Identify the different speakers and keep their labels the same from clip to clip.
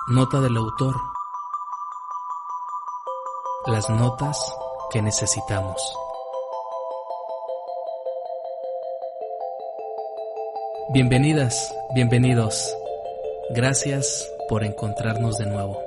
Speaker 1: Nota del autor. Las notas que necesitamos. Bienvenidas, bienvenidos. Gracias por encontrarnos de nuevo.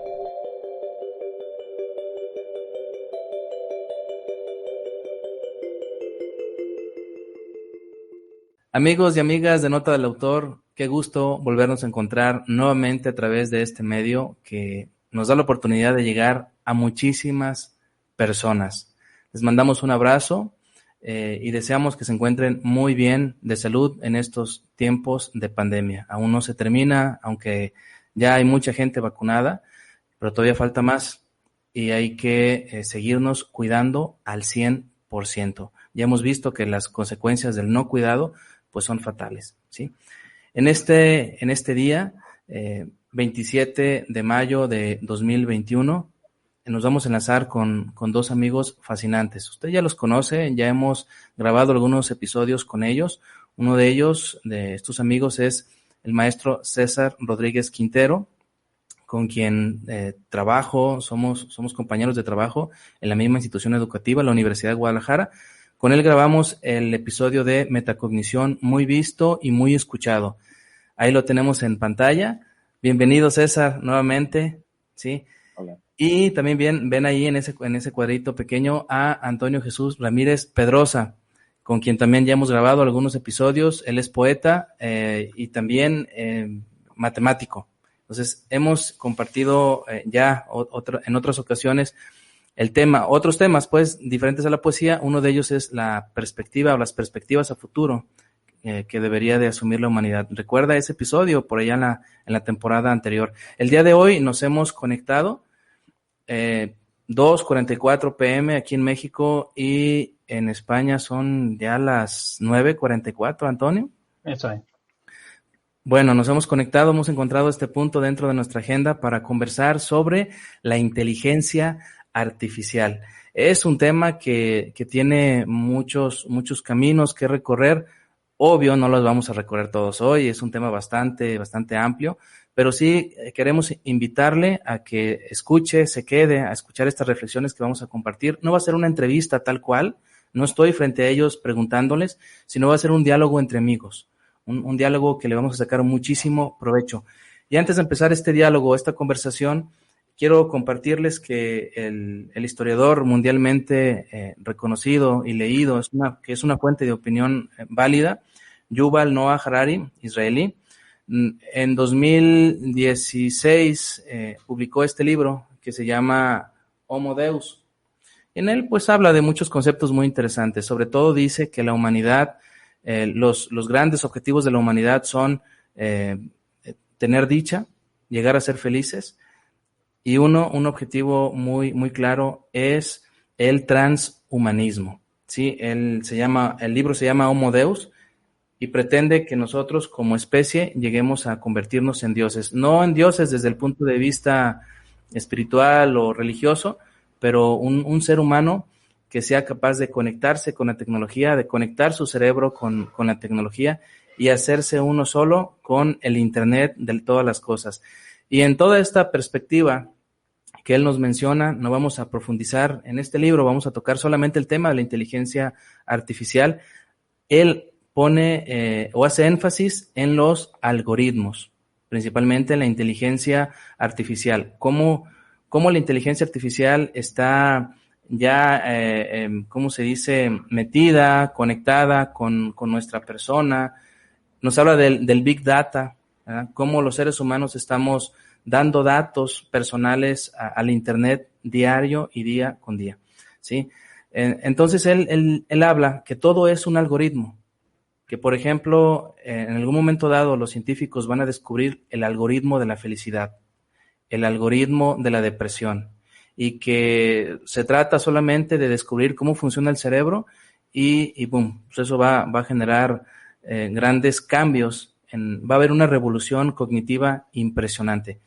Speaker 1: Amigos y amigas de Nota del Autor, qué gusto volvernos a encontrar nuevamente a través de este medio que nos da la oportunidad de llegar a muchísimas personas. Les mandamos un abrazo y deseamos que se encuentren muy bien de salud en estos tiempos de pandemia. Aún no se termina, aunque ya hay mucha gente vacunada, pero todavía falta más y hay que seguirnos cuidando al 100%. Ya hemos visto que las consecuencias del no cuidado pues son fatales, ¿sí? En este día, 27 de mayo de 2021, nos vamos a enlazar con dos amigos fascinantes. Usted ya los conoce, ya hemos grabado algunos episodios con ellos. Uno de ellos, de estos amigos, es el maestro César Rodríguez Quintero, con quien trabajo, somos compañeros de trabajo en la misma institución educativa, la Universidad de Guadalajara. Con él grabamos el episodio de Metacognición, muy visto y muy escuchado. Ahí lo tenemos en pantalla. Bienvenido, César, nuevamente, ¿sí?
Speaker 2: Hola.
Speaker 1: Y también ven ahí en ese cuadrito pequeño a Antonio Jesús Ramírez Pedrosa, con quien también ya hemos grabado algunos episodios. Él es poeta y también matemático. Entonces, hemos compartido en otras ocasiones otros temas, pues, diferentes a la poesía. Uno de ellos es la perspectiva o las perspectivas a futuro que debería de asumir la humanidad. Recuerda ese episodio por allá en la temporada anterior. El día de hoy nos hemos conectado 2:44 p.m. aquí en México y en España son ya las 9:44, Antonio.
Speaker 2: Eso es.
Speaker 1: Bueno, nos hemos conectado, hemos encontrado este punto dentro de nuestra agenda para conversar sobre la inteligencia artificial. Es un tema que tiene muchos caminos que recorrer. Obvio, no los vamos a recorrer todos hoy, es un tema bastante amplio, pero sí queremos invitarle a que se quede a escuchar estas reflexiones que vamos a compartir. No va a ser una entrevista tal cual, no estoy frente a ellos preguntándoles, sino va a ser un diálogo entre amigos, un diálogo que le vamos a sacar muchísimo provecho. Y antes de empezar este diálogo, esta conversación, quiero compartirles que el historiador mundialmente reconocido y leído, que es una fuente de opinión válida, Yuval Noah Harari, israelí, en 2016 publicó este libro que se llama Homo Deus. En él pues habla de muchos conceptos muy interesantes. Sobre todo dice que la humanidad, los grandes objetivos de la humanidad son tener dicha, llegar a ser felices. Y un objetivo muy claro es el transhumanismo, ¿sí? El libro se llama Homo Deus y pretende que nosotros como especie lleguemos a convertirnos en dioses. No en dioses desde el punto de vista espiritual o religioso, pero un ser humano que sea capaz de conectarse con la tecnología, de conectar su cerebro con la tecnología y hacerse uno solo con el Internet de todas las cosas. Y en toda esta perspectiva que él nos menciona, no vamos a profundizar en este libro, vamos a tocar solamente el tema de la inteligencia artificial. Él pone o hace énfasis en los algoritmos, principalmente en la inteligencia artificial. Cómo la inteligencia artificial está ya, ¿cómo se dice?, metida, conectada con nuestra persona. Nos habla del Big Data, ¿verdad? Cómo los seres humanos estamos dando datos personales al Internet diario y día con día, ¿sí? Entonces él habla que todo es un algoritmo, que por ejemplo, en algún momento dado los científicos van a descubrir el algoritmo de la felicidad, el algoritmo de la depresión, y que se trata solamente de descubrir cómo funciona el cerebro y boom, pues eso va a generar grandes cambios, va a haber una revolución cognitiva impresionante.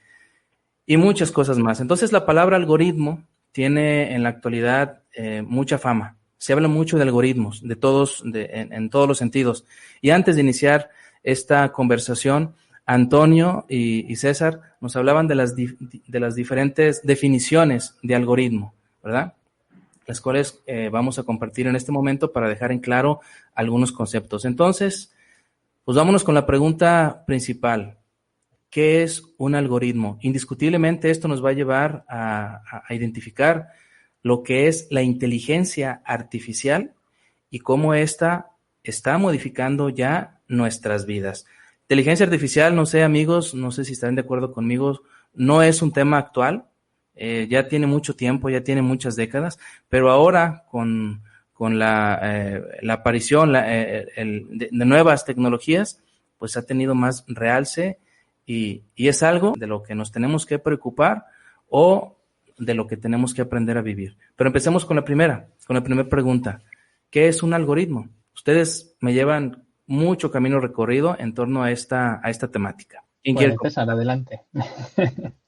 Speaker 1: Y muchas cosas más. Entonces la palabra algoritmo tiene en la actualidad mucha fama. Se habla mucho de algoritmos, en todos los sentidos. Y antes de iniciar esta conversación, Antonio y César nos hablaban de las diferentes definiciones de algoritmo, ¿verdad? Las cuales vamos a compartir en este momento para dejar en claro algunos conceptos. Entonces, pues vámonos con la pregunta principal. ¿Qué es un algoritmo? Indiscutiblemente esto nos va a llevar a identificar lo que es la inteligencia artificial y cómo ésta está modificando ya nuestras vidas. Inteligencia artificial, no sé amigos, no sé si están de acuerdo conmigo, no es un tema actual, ya tiene mucho tiempo, ya tiene muchas décadas, pero ahora con la aparición de nuevas tecnologías, pues ha tenido más realce y es algo de lo que nos tenemos que preocupar o de lo que tenemos que aprender a vivir. Pero empecemos con la primera pregunta. ¿Qué es un algoritmo? Ustedes me llevan mucho camino recorrido en torno a esta temática. ¿Quién quiere?
Speaker 2: Pues César, adelante.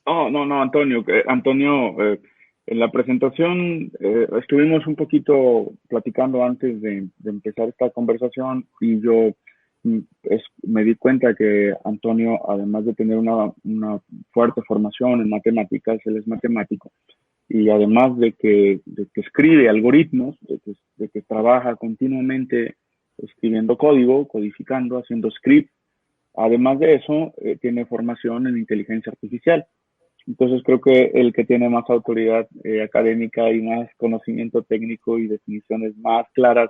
Speaker 3: No, Antonio. Antonio, en la presentación estuvimos un poquito platicando antes de empezar esta conversación y yo me di cuenta que Antonio, además de tener una fuerte formación en matemáticas, él es matemático, y además de que escribe algoritmos, de que trabaja continuamente escribiendo código, codificando, haciendo script. Además de eso, tiene formación en inteligencia artificial. Entonces creo que el que tiene más autoridad académica y más conocimiento técnico y definiciones más claras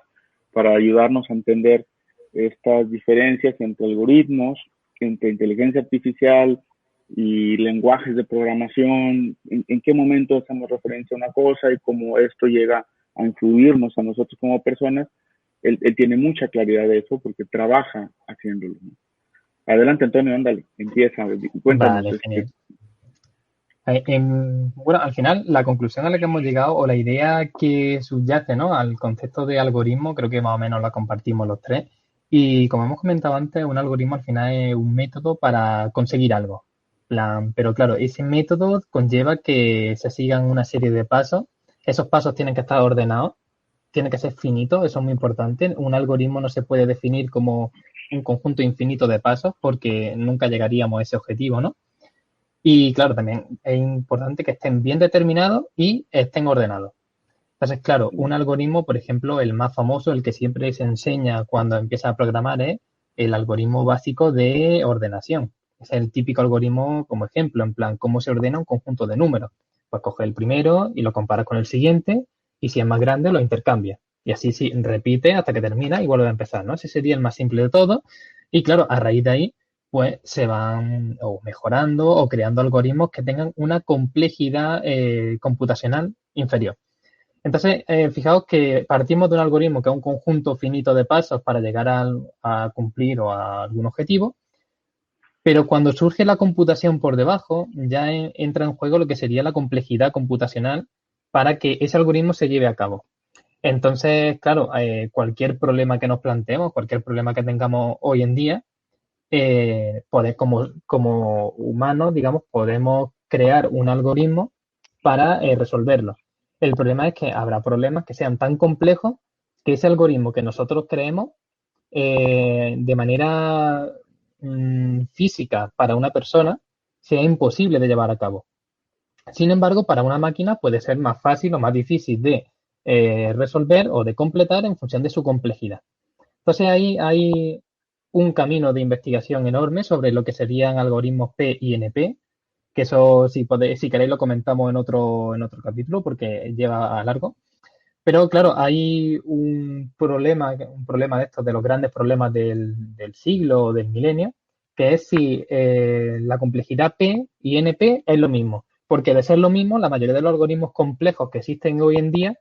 Speaker 3: para ayudarnos a entender estas diferencias entre algoritmos, entre inteligencia artificial y lenguajes de programación, en qué momento hacemos referencia a una cosa y cómo esto llega a influirnos a nosotros como personas. Él tiene mucha claridad de eso porque trabaja haciéndolo, ¿no? Adelante, Antonio, ándale, empieza, cuéntanos.
Speaker 2: Vale, genial. Bueno, al final, la conclusión a la que hemos llegado o la idea que subyace, ¿no?, al concepto de algoritmo, creo que más o menos la compartimos los tres. Y como hemos comentado antes, un algoritmo al final es un método para conseguir algo. Pero claro, ese método conlleva que se sigan una serie de pasos. Esos pasos tienen que estar ordenados, tienen que ser finitos, eso es muy importante. Un algoritmo no se puede definir como un conjunto infinito de pasos porque nunca llegaríamos a ese objetivo, ¿no? Y claro, también es importante que estén bien determinados y estén ordenados. Entonces, claro, un algoritmo, por ejemplo, el más famoso, el que siempre se enseña cuando empieza a programar, es el algoritmo básico de ordenación. Es el típico algoritmo como ejemplo, en plan, cómo se ordena un conjunto de números. Pues coge el primero y lo comparas con el siguiente y si es más grande lo intercambia. Y así sí, repite hasta que termina y vuelve a empezar, ¿no? Ese sería el más simple de todo. Y claro, a raíz de ahí pues se van o mejorando o creando algoritmos que tengan una complejidad computacional inferior. Entonces, fijaos que partimos de un algoritmo que es un conjunto finito de pasos para llegar a cumplir o a algún objetivo, pero cuando surge la computación por debajo, ya entra en juego lo que sería la complejidad computacional para que ese algoritmo se lleve a cabo. Entonces, claro, cualquier problema que nos planteemos, cualquier problema que tengamos hoy en día, como humanos, digamos, podemos crear un algoritmo para resolverlo. El problema es que habrá problemas que sean tan complejos que ese algoritmo que nosotros creemos de manera física para una persona sea imposible de llevar a cabo. Sin embargo, para una máquina puede ser más fácil o más difícil de resolver o de completar en función de su complejidad. Entonces ahí hay un camino de investigación enorme sobre lo que serían algoritmos P y NP, que eso si queréis lo comentamos en otro capítulo porque lleva a largo. Pero claro, hay un problema de estos, de los grandes problemas del siglo o del milenio, que es si la complejidad P y NP es lo mismo. Porque de ser lo mismo, la mayoría de los algoritmos complejos que existen hoy en día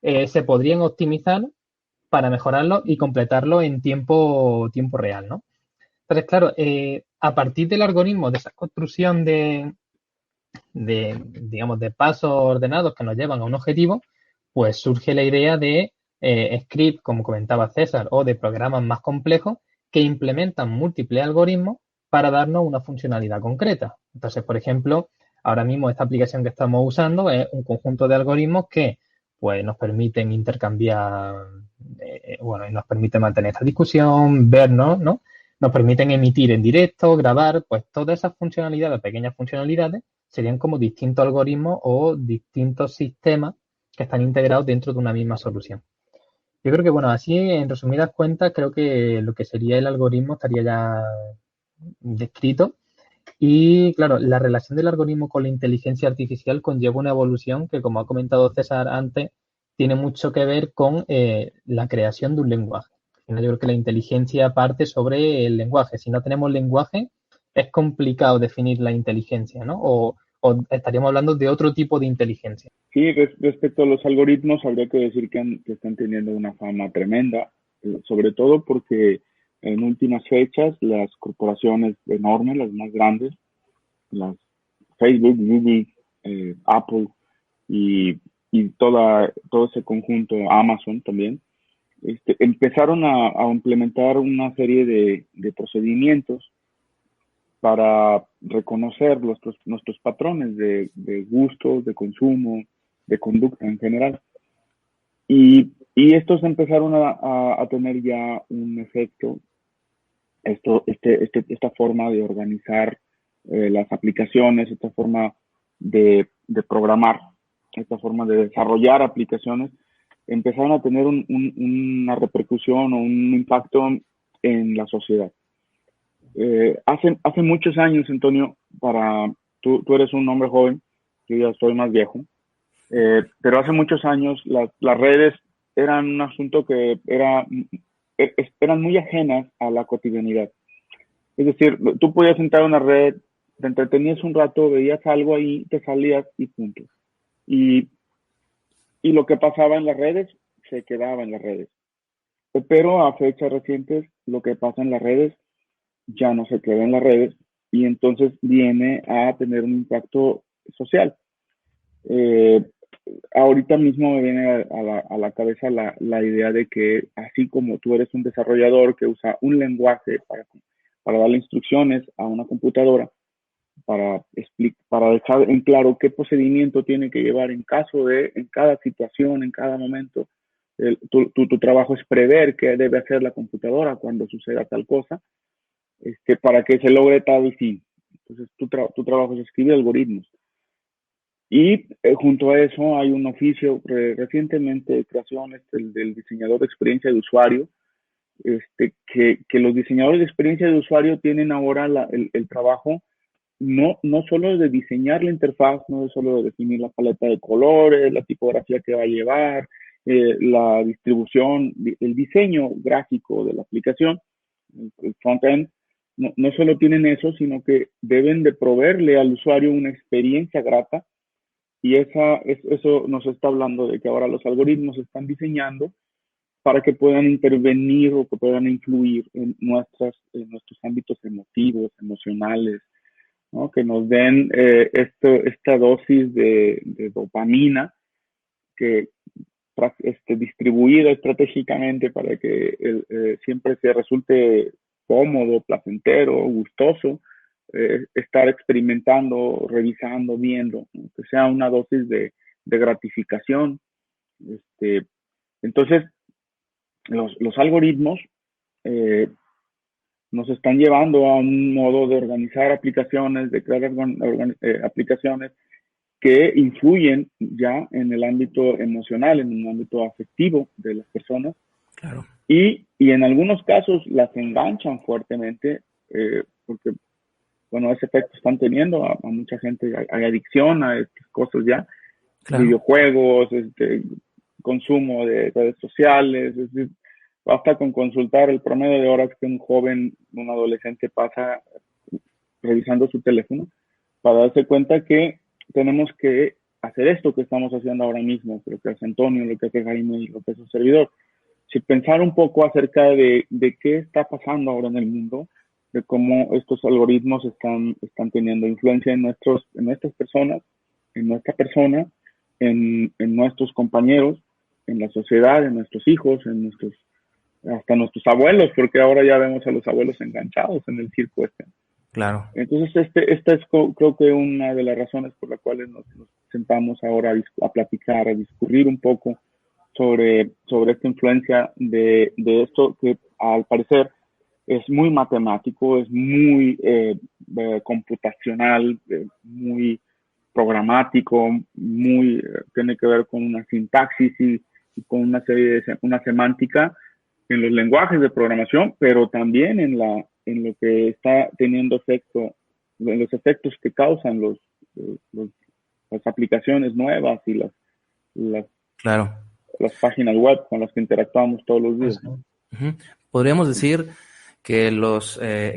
Speaker 2: se podrían optimizar para mejorarlo y completarlo en tiempo real, ¿no? Entonces, claro, a partir del algoritmo, de esa construcción digamos, de pasos ordenados que nos llevan a un objetivo, pues surge la idea de script, como comentaba César, o de programas más complejos que implementan múltiples algoritmos para darnos una funcionalidad concreta. Entonces, por ejemplo, ahora mismo esta aplicación que estamos usando es un conjunto de algoritmos que pues, nos permiten intercambiar, bueno, y nos permite mantener esta discusión, vernos, ¿no? nos permiten emitir en directo, grabar, pues todas esas funcionalidades, pequeñas funcionalidades, serían como distintos algoritmos o distintos sistemas que están integrados dentro de una misma solución. Yo creo que, bueno, así en resumidas cuentas, creo que lo que sería el algoritmo estaría ya descrito. Y claro, la relación del algoritmo con la inteligencia artificial conlleva una evolución que, como ha comentado César antes, tiene mucho que ver con la creación de un lenguaje. Al final, yo creo que la inteligencia parte sobre el lenguaje. Si no tenemos lenguaje, es complicado definir la inteligencia, ¿no? O estaríamos hablando de otro tipo de inteligencia.
Speaker 3: Sí, respecto a los algoritmos, habría que decir que están teniendo una fama tremenda, sobre todo porque en últimas fechas las corporaciones enormes, las más grandes, las Facebook, Google, Apple y todo ese conjunto, Amazon también, empezaron a implementar una serie de procedimientos para reconocer nuestros patrones de gustos, de consumo, de conducta en general. Y estos empezaron a tener ya un efecto, esta forma de organizar las aplicaciones, esta forma de programar, esta forma de desarrollar aplicaciones, empezaron a tener una repercusión o un impacto en la sociedad. Hace muchos años, Antonio, tú eres un hombre joven, yo ya soy más viejo, pero hace muchos años las redes eran un asunto que eran muy ajenas a la cotidianidad. Es decir, tú podías entrar a una red, te entretenías un rato, veías algo ahí, te salías y punto. Y, y lo que pasaba en las redes se quedaba en las redes. Pero a fechas recientes, lo que pasa en las redes ya no se queda en las redes y entonces viene a tener un impacto social. Eh, Ahorita mismo me viene a la cabeza la idea de que así como tú eres un desarrollador que usa un lenguaje para darle instrucciones a una computadora, para dejar en claro qué procedimiento tiene que llevar en cada situación, en cada momento. Tu trabajo es prever qué debe hacer la computadora cuando suceda tal cosa, para que se logre tal fin. Entonces, tu trabajo es escribir algoritmos. Y junto a eso hay un oficio recientemente de creación, del diseñador de experiencia de usuario, que los diseñadores de experiencia de usuario tienen ahora el trabajo no solo de diseñar la interfaz, no solo de definir la paleta de colores, la tipografía que va a llevar, la distribución, el diseño gráfico de la aplicación, el front-end, no solo tienen eso, sino que deben de proveerle al usuario una experiencia grata y eso nos está hablando de que ahora los algoritmos se están diseñando para que puedan intervenir o que puedan influir en nuestros ámbitos emotivos, emocionales, ¿no? Que nos den esta dosis de dopamina que distribuida estratégicamente para que siempre se resulte cómodo, placentero, gustoso, estar experimentando, revisando, viendo, ¿no? Que sea una dosis de gratificación. Este, entonces, los algoritmos eh, nos están llevando a un modo de organizar aplicaciones, de crear aplicaciones que influyen ya en el ámbito emocional, en el ámbito afectivo de las personas.
Speaker 1: Claro.
Speaker 3: Y en algunos casos las enganchan fuertemente, porque, bueno, ese efecto están teniendo a mucha gente, hay adicción a estas cosas ya,
Speaker 1: Claro.
Speaker 3: videojuegos, consumo de redes sociales, es decir, basta con consultar el promedio de horas que un joven, un adolescente pasa revisando su teléfono para darse cuenta que tenemos que hacer esto que estamos haciendo ahora mismo, lo que hace Antonio, lo que hace Jaime y lo que hace un servidor. Si pensar un poco acerca de qué está pasando ahora en el mundo, de cómo estos algoritmos están teniendo influencia en nuestras personas, en nuestra persona, en nuestros compañeros, en la sociedad, en nuestros hijos, hasta nuestros abuelos, porque ahora ya vemos a los abuelos enganchados en el circo este.
Speaker 1: Claro.
Speaker 3: Entonces, esta es creo que una de las razones por las cuales nos sentamos ahora a platicar, a discurrir un poco sobre esta influencia de esto que al parecer es muy matemático, es muy computacional, muy programático, tiene que ver con una sintaxis y con una serie de una semántica en los lenguajes de programación, pero también en lo que está teniendo efecto, en los efectos que causan las aplicaciones nuevas y las,
Speaker 1: Claro.
Speaker 3: las páginas web con las que interactuamos todos los días.
Speaker 1: Uh-huh. Podríamos decir que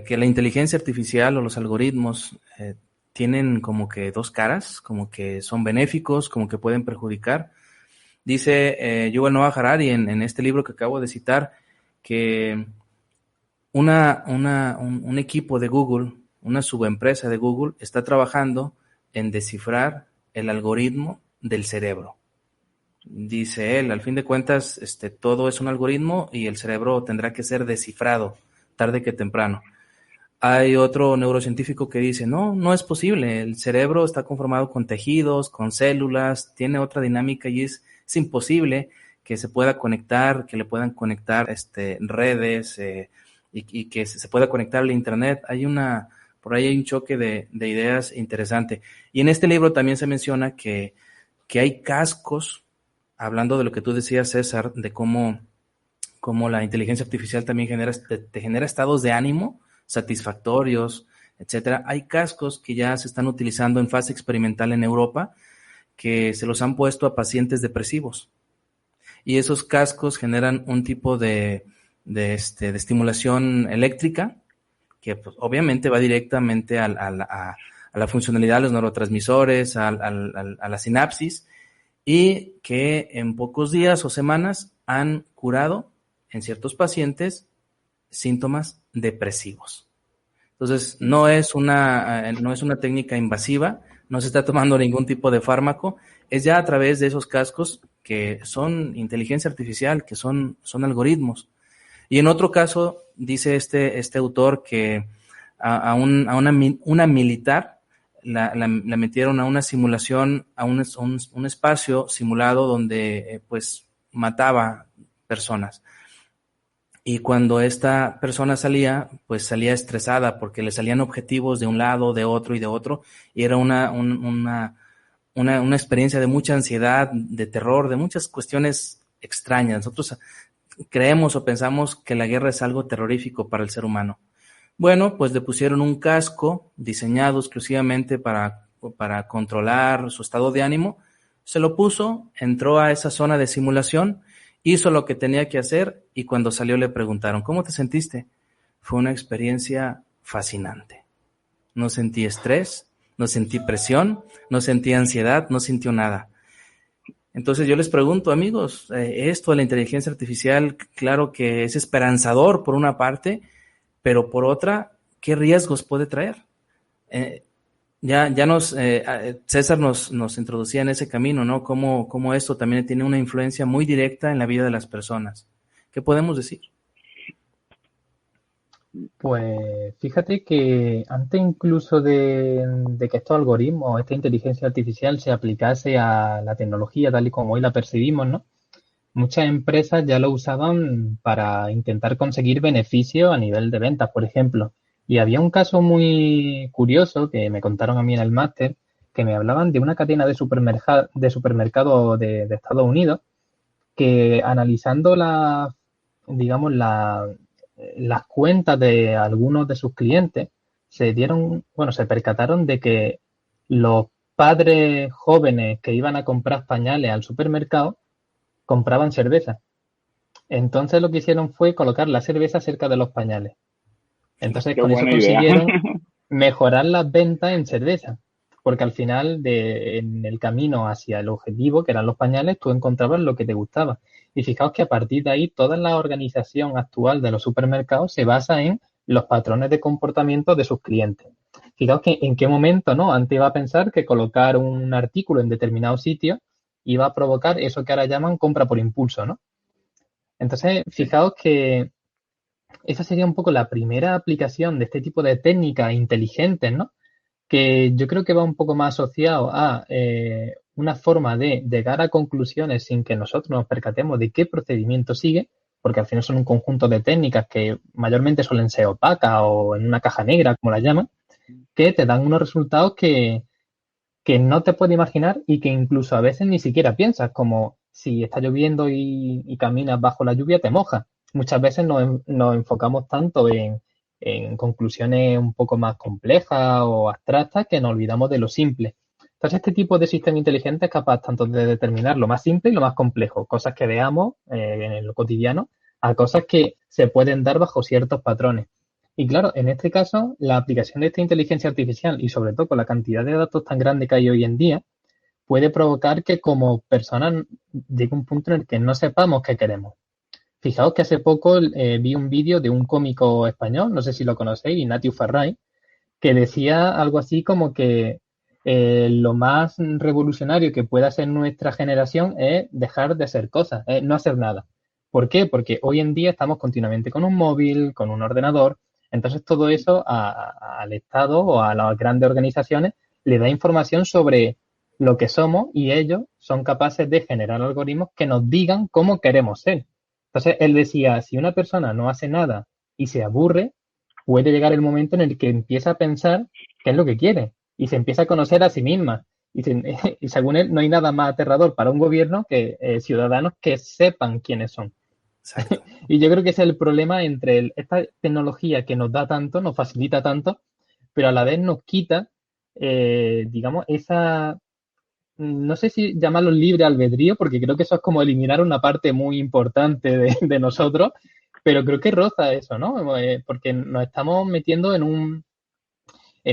Speaker 1: que la inteligencia artificial o los algoritmos tienen como que dos caras, como que son benéficos, como que pueden perjudicar. Dice Yuval Noah Harari en este libro que acabo de citar que un equipo de Google, una subempresa de Google, está trabajando en descifrar el algoritmo del cerebro. Dice él, al fin de cuentas, todo es un algoritmo y el cerebro tendrá que ser descifrado tarde que temprano. Hay otro neurocientífico que dice, no es posible, el cerebro está conformado con tejidos, con células, tiene otra dinámica y es imposible que se pueda conectar, que le puedan conectar redes y que se pueda conectar al internet. Por ahí hay un choque de ideas interesante. Y en este libro también se menciona que hay cascos, hablando de lo que tú decías, César, de cómo la inteligencia artificial también te genera estados de ánimo satisfactorios, etcétera. Hay cascos que ya se están utilizando en fase experimental en Europa que se los han puesto a pacientes depresivos. Y esos cascos generan un tipo de estimulación eléctrica que pues, obviamente va directamente a la funcionalidad de los neurotransmisores, a la sinapsis, y que en pocos días o semanas han curado en ciertos pacientes síntomas depresivos. Entonces, no es una técnica invasiva, no se está tomando ningún tipo de fármaco, es ya a través de esos cascos que son inteligencia artificial, que son algoritmos. Y en otro caso, dice este autor que a una militar la metieron a una simulación, a un espacio simulado donde pues mataba personas. Y cuando esta persona salía, pues salía estresada porque le salían objetivos de un lado, de otro y de otro, y era una experiencia de mucha ansiedad, de terror, de muchas cuestiones extrañas. Nosotros creemos o pensamos que la guerra es algo terrorífico para el ser humano. Bueno, pues le pusieron un casco diseñado exclusivamente para controlar su estado de ánimo, se lo puso, entró a esa zona de simulación, hizo lo que tenía que hacer y cuando salió le preguntaron, ¿cómo te sentiste? Fue una experiencia fascinante. No sentí estrés, no sentí presión, no sentí ansiedad, no sintió nada. Entonces yo les pregunto, amigos, esto de la inteligencia artificial, claro que es esperanzador por una parte, pero por otra, ¿qué riesgos puede traer? César nos introducía en ese camino, ¿no? Cómo esto también tiene una influencia muy directa en la vida de las personas. ¿Qué podemos decir?
Speaker 2: Pues fíjate que antes incluso de que estos algoritmos, esta inteligencia artificial se aplicase a la tecnología tal y como hoy la percibimos, ¿no? Muchas empresas ya lo usaban para intentar conseguir beneficios a nivel de ventas, por ejemplo. Y había un caso muy curioso que me contaron a mí en el máster, que me hablaban de una cadena de supermercados de Estados Unidos, que analizando digamos, las cuentas de algunos de sus clientes, se percataron de que los padres jóvenes que iban a comprar pañales al supermercado compraban cerveza. Entonces lo que hicieron fue colocar la cerveza cerca de los pañales. Entonces
Speaker 3: Qué
Speaker 2: con eso
Speaker 3: buena idea.
Speaker 2: consiguieron mejorar las ventas en cerveza. Porque al final, en el camino hacia el objetivo, que eran los pañales, tú encontrabas lo que te gustaba. Y fijaos que a partir de ahí, toda la organización actual de los supermercados se basa en los patrones de comportamiento de sus clientes. Fijaos que en qué momento, ¿no? Antes iba a pensar que colocar un artículo en determinado sitio iba a provocar eso que ahora llaman compra por impulso, ¿no? Entonces, fijaos que esa sería un poco la primera aplicación de este tipo de técnicas inteligentes, ¿no? Que yo creo que va un poco más asociado a una forma de llegar a conclusiones sin que nosotros nos percatemos de qué procedimiento sigue, porque al final son un conjunto de técnicas que mayormente suelen ser opacas o en una caja negra, como la llaman, que te dan unos resultados que no te puedes imaginar y que incluso a veces ni siquiera piensas, como si está lloviendo y caminas bajo la lluvia, te mojas. Muchas veces nos enfocamos tanto en conclusiones un poco más complejas o abstractas que nos olvidamos de lo simple. Entonces, este tipo de sistema inteligente es capaz tanto de determinar lo más simple y lo más complejo, cosas que veamos en lo cotidiano, a cosas que se pueden dar bajo ciertos patrones. Y claro, en este caso, la aplicación de esta inteligencia artificial y sobre todo con la cantidad de datos tan grande que hay hoy en día, puede provocar que como personas llegue un punto en el que no sepamos qué queremos. Fijaos que hace poco vi un vídeo de un cómico español, no sé si lo conocéis, Ignatius Farray, que decía algo así como que lo más revolucionario que pueda hacer nuestra generación es dejar de hacer cosas, es no hacer nada. ¿Por qué? Porque hoy en día estamos continuamente con un móvil, con un ordenador, entonces todo eso al Estado o a las grandes organizaciones le da información sobre lo que somos y ellos son capaces de generar algoritmos que nos digan cómo queremos ser. Entonces él decía, si una persona no hace nada y se aburre, puede llegar el momento en el que empieza a pensar qué es lo que quiere y se empieza a conocer a sí misma. Y según él, no hay nada más aterrador para un gobierno que ciudadanos que sepan quiénes son.
Speaker 1: Exacto.
Speaker 2: Y yo creo que ese es el problema entre esta tecnología que nos da tanto, nos facilita tanto, pero a la vez nos quita, digamos, esa, no sé si llamarlo libre albedrío, porque creo que eso es como eliminar una parte muy importante de nosotros, pero creo que roza eso, ¿no? Porque nos estamos metiendo en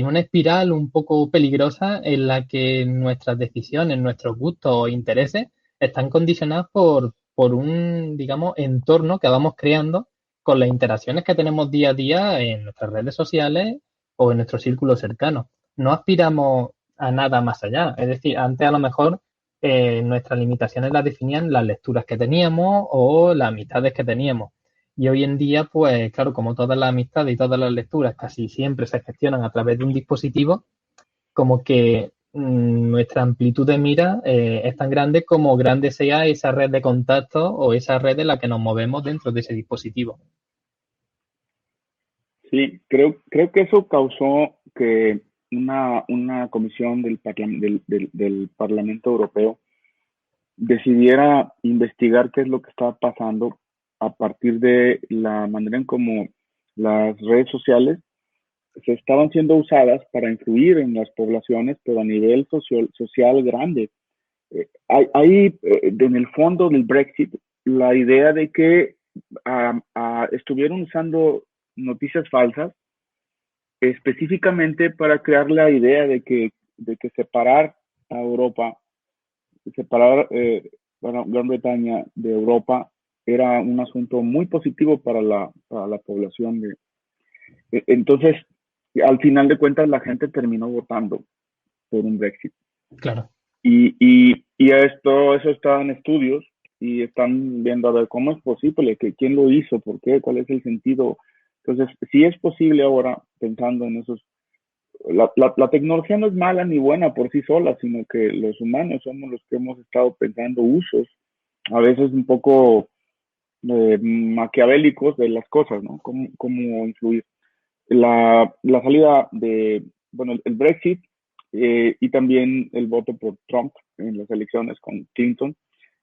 Speaker 2: una espiral un poco peligrosa en la que nuestras decisiones, nuestros gustos o intereses están condicionados por un, digamos, entorno que vamos creando con las interacciones que tenemos día a día en nuestras redes sociales o en nuestro círculo cercano. No aspiramos a nada más allá. Es decir, antes a lo mejor nuestras limitaciones las definían las lecturas que teníamos o las amistades que teníamos. Y hoy en día, pues claro, como todas las amistades y todas las lecturas casi siempre se gestionan a través de un dispositivo, como que nuestra amplitud de mira es tan grande como grande sea esa red de contactos o esa red en la que nos movemos dentro de ese dispositivo.
Speaker 3: Sí, creo que eso causó que una comisión del Parlamento Europeo decidiera investigar qué es lo que estaba pasando a partir de la manera en cómo las redes sociales se estaban siendo usadas para influir en las poblaciones, pero a nivel social grande. En el fondo del Brexit, la idea de que estuvieron usando noticias falsas específicamente para crear la idea de que separar a Europa, separar bueno, Gran Bretaña de Europa era un asunto muy positivo para la población. Entonces, al final de cuentas, la gente terminó votando por un Brexit.
Speaker 2: Claro.
Speaker 3: Y eso está en estudios y están viendo a ver cómo es posible, quién lo hizo, por qué, cuál es el sentido. Entonces, sí es posible ahora, pensando en esos. La tecnología no es mala ni buena por sí sola, sino que los humanos somos los que hemos estado pensando usos, a veces un poco maquiavélicos de las cosas, ¿no? Cómo influir. La salida bueno, el Brexit y también el voto por Trump en las elecciones con Clinton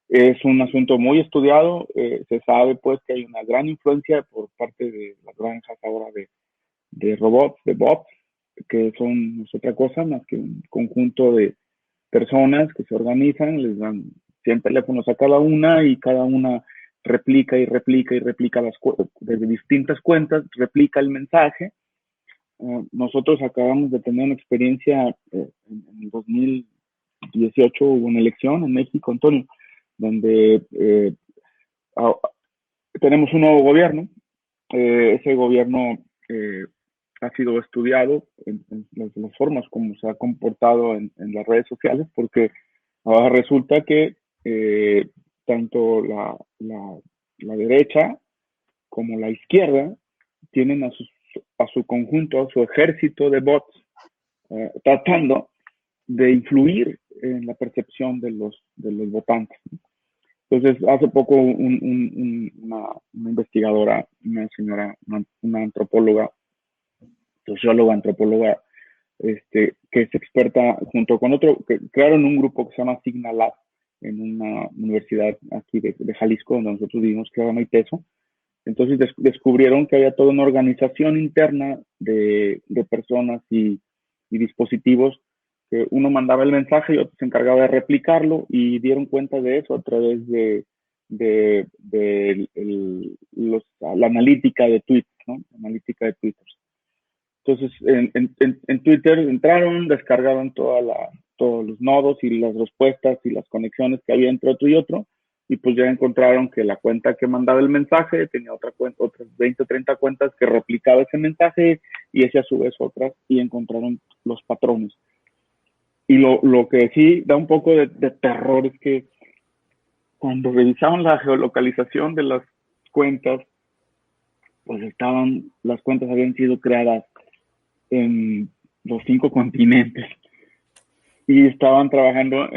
Speaker 3: es un asunto muy estudiado. Se sabe pues que hay una gran influencia por parte de las granjas ahora de robots, de bots, que son no es otra cosa más que un conjunto de personas que se organizan, les dan 100 teléfonos a cada una y cada una replica y replica y replica desde distintas cuentas, replica el mensaje. Nosotros acabamos de tener una experiencia en el 2018, hubo una elección en México, Antonio, donde a- tenemos un nuevo gobierno. Ese gobierno ha sido estudiado en las formas como se ha comportado en las redes sociales, porque ahora resulta que tanto la derecha como la izquierda tienen a su conjunto, a su ejército de bots, tratando de influir en la percepción de los votantes. Entonces, hace poco una investigadora, una señora, una antropóloga, socióloga, antropóloga, que es experta junto con otro, que crearon un grupo que se llama Signal Lab en una universidad aquí de Jalisco, donde nosotros vivimos, que se llama ITESO. Entonces descubrieron que había toda una organización interna de personas y dispositivos, que uno mandaba el mensaje y otro se encargaba de replicarlo, y dieron cuenta de eso a través la analítica de tweets, ¿no? Analítica de Twitter. Entonces, en Twitter entraron, descargaron todos los nodos y las respuestas y las conexiones que había entre otro y otro, y pues ya encontraron que la cuenta que mandaba el mensaje tenía otra cuenta, otras 20 o 30 cuentas que replicaba ese mensaje, y ese a su vez otras, y encontraron los patrones. Y lo que sí da un poco de terror es que cuando revisaban la geolocalización de las cuentas, pues las cuentas habían sido creadas en los 5 continentes, y estaban trabajando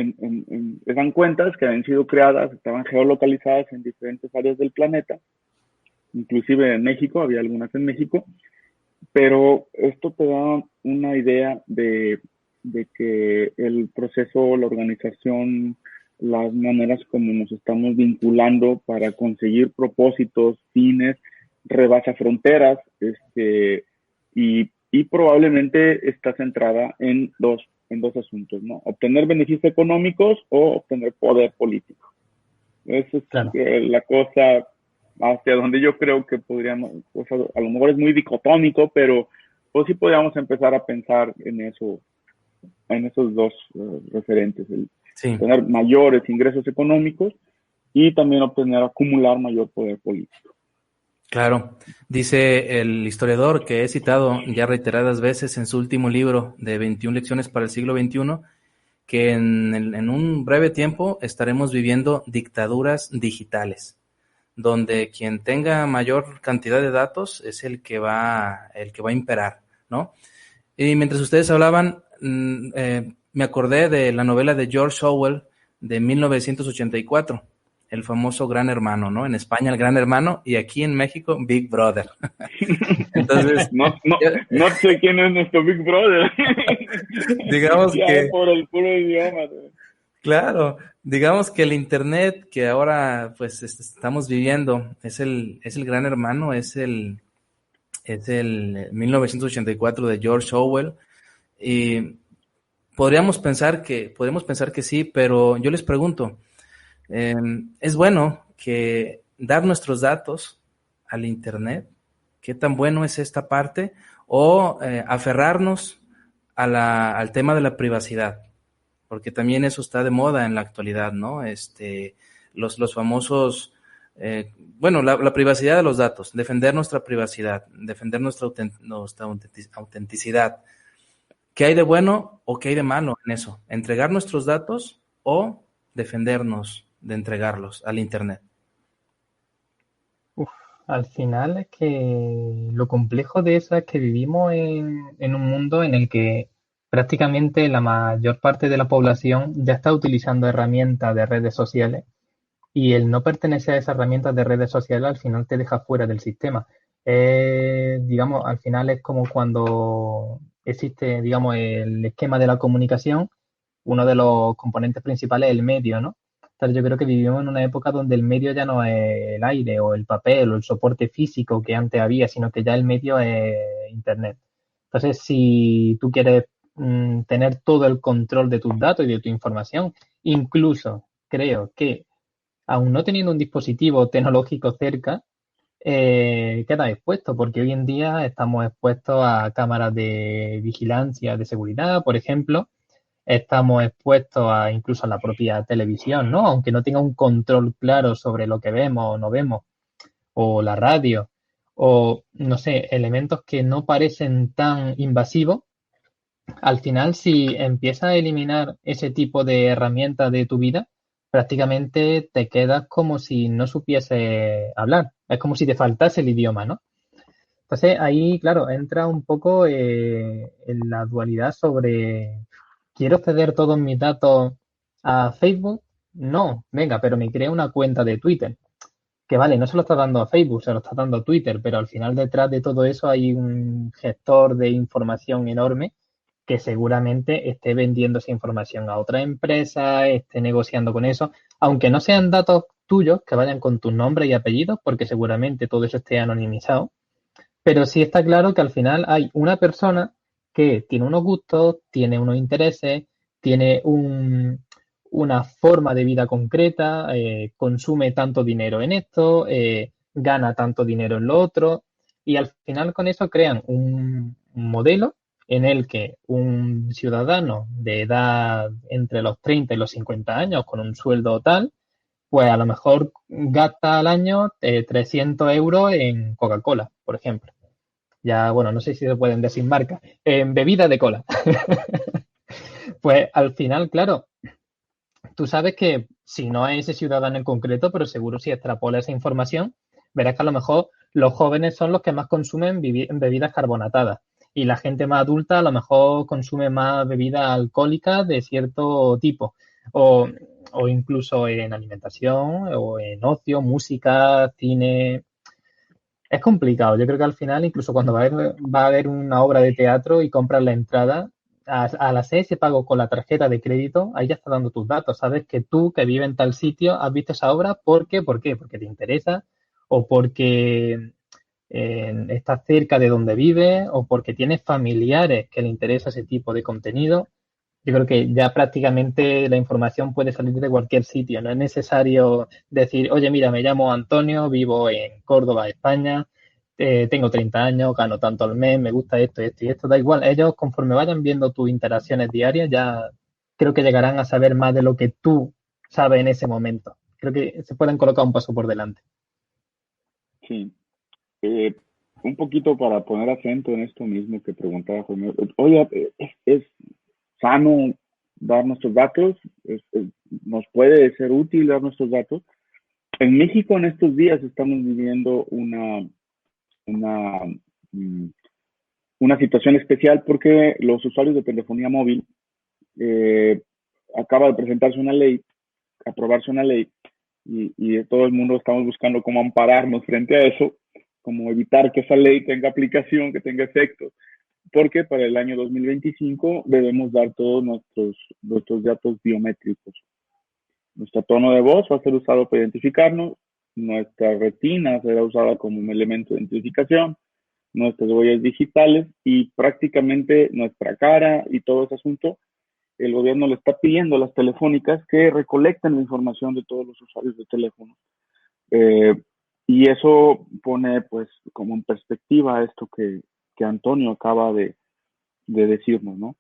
Speaker 3: eran cuentas que habían sido creadas, estaban geolocalizadas en diferentes áreas del planeta, inclusive en México, había algunas en México, pero esto te da una idea de que el proceso, la organización, las maneras como nos estamos vinculando para conseguir propósitos, fines, rebasa fronteras, y probablemente está centrada en dos asuntos, ¿no? Obtener beneficios económicos o obtener poder político. Esa es
Speaker 2: Claro.
Speaker 3: la cosa hacia donde yo creo que podríamos, o sea, a lo mejor es muy dicotómico, pero pues sí podríamos empezar a pensar en eso, en esos dos referentes, el
Speaker 1: Sí.
Speaker 3: tener mayores ingresos económicos y también acumular mayor poder político.
Speaker 1: Claro, dice el historiador que he citado ya reiteradas veces en su último libro de 21 lecciones para el siglo XXI, que en un breve tiempo estaremos viviendo dictaduras digitales, donde quien tenga mayor cantidad de datos es el que va a imperar, ¿no? Y mientras ustedes hablaban, me acordé de la novela de George Orwell de 1984, el famoso Gran Hermano, ¿no? En España, el Gran Hermano, y aquí en México, Big Brother. Entonces,
Speaker 3: no sé quién es nuestro Big Brother.
Speaker 1: digamos
Speaker 3: ya
Speaker 1: que,
Speaker 3: por el puro idioma.
Speaker 1: claro, digamos que el Internet que ahora pues estamos viviendo es el Gran Hermano, es el 1984 de George Orwell, y podemos pensar que sí, pero yo les pregunto, ¿es bueno que dar nuestros datos al Internet? ¿Qué tan bueno es esta parte? ¿O aferrarnos al tema de la privacidad? Porque también eso está de moda en la actualidad, ¿no? Los famosos, bueno, la privacidad de los datos, defender nuestra privacidad, defender nuestra autenticidad. ¿Qué hay de bueno o qué hay de malo en eso? ¿Entregar nuestros datos o defendernos de entregarlos al Internet?
Speaker 2: Uf, al final es que lo complejo de eso es que vivimos en un mundo en el que prácticamente la mayor parte de la población ya está utilizando herramientas de redes sociales, y el no pertenecer a esas herramientas de redes sociales al final te deja fuera del sistema. Digamos, al final es como cuando existe, digamos, el esquema de la comunicación, uno de los componentes principales es el medio, ¿no? Entonces yo creo que vivimos en una época donde el medio ya no es el aire o el papel o el soporte físico que antes había, sino que ya el medio es Internet. Entonces, si tú quieres tener todo el control de tus datos y de tu información, incluso creo que aún no teniendo un dispositivo tecnológico cerca, queda expuesto, porque hoy en día estamos expuestos a cámaras de vigilancia, de seguridad, por ejemplo. Estamos expuestos a incluso a la propia televisión, ¿no? Aunque no tenga un control claro sobre lo que vemos o no vemos, o la radio, o no sé, elementos que no parecen tan invasivos. Al final, si empiezas a eliminar ese tipo de herramientas de tu vida, prácticamente te quedas como si no supiese hablar. Es como si te faltase el idioma, ¿no? Entonces ahí, claro, entra un poco en la dualidad sobre, ¿quiero ceder todos mis datos a Facebook? No, venga, pero me creé una cuenta de Twitter. Que vale, no se lo está dando a Facebook, se lo está dando a Twitter, pero al final detrás de todo eso hay un gestor de información enorme que seguramente esté vendiendo esa información a otra empresa, esté negociando con eso, aunque no sean datos tuyos que vayan con tu nombre y apellidos, porque seguramente todo eso esté anonimizado, pero sí está claro que al final hay una persona que tiene unos gustos, tiene unos intereses, tiene una forma de vida concreta, consume tanto dinero en esto, gana tanto dinero en lo otro, y al final con eso crean un modelo en el que un ciudadano de edad entre los 30 y los 50 años con un sueldo tal, pues a lo mejor gasta al año 300 euros en Coca-Cola, por ejemplo. Ya, bueno, no sé si se pueden decir marcas, en bebida de cola. Pues al final, claro, tú sabes que si no es ese ciudadano en concreto, pero seguro si extrapola esa información, verás que a lo mejor los jóvenes son los que más consumen bebidas carbonatadas y la gente más adulta a lo mejor consume más bebidas alcohólicas de cierto tipo o, o incluso en alimentación o en ocio, música, cine. Es complicado. Yo creo que al final, incluso cuando va a haber una obra de teatro y compras la entrada, al hacer ese pago con la tarjeta de crédito, ahí ya está dando tus datos. Sabes que tú, que vives en tal sitio, has visto esa obra. ¿Por qué? ¿Por qué? Porque te interesa o porque estás cerca de donde vives o porque tienes familiares que le interesa ese tipo de contenido. Yo creo que ya prácticamente la información puede salir de cualquier sitio. No es necesario decir, oye, mira, me llamo Antonio, vivo en Córdoba, España, tengo 30 años, gano tanto al mes, me gusta esto, esto y esto. Da igual. Ellos, conforme vayan viendo tus interacciones diarias, ya creo que llegarán a saber más de lo que tú sabes en ese momento. Creo que se pueden colocar un paso por delante.
Speaker 3: Sí. Eh, un poquito para poner acento en esto mismo que preguntaba Jorge. Oye, ¿es sano dar nuestros datos? ¿Nos puede ser útil dar nuestros datos? En México en estos días estamos viviendo una, mm, una situación especial porque los usuarios de telefonía móvil eh, acaba de presentarse una ley, aprobarse una ley, y todo el mundo estamos buscando cómo ampararnos frente a eso, cómo evitar que esa ley tenga aplicación, que tenga efecto, porque para el año 2025 debemos dar todos nuestros datos biométricos. Nuestro tono de voz va a ser usado para identificarnos, nuestra retina será usada como un elemento de identificación, nuestras huellas digitales y prácticamente nuestra cara y todo ese asunto. El gobierno le está pidiendo a las telefónicas que recolecten la información de todos los usuarios de teléfono. Eh, y eso pone pues como en perspectiva esto que Antonio acaba de decirnos, ¿no?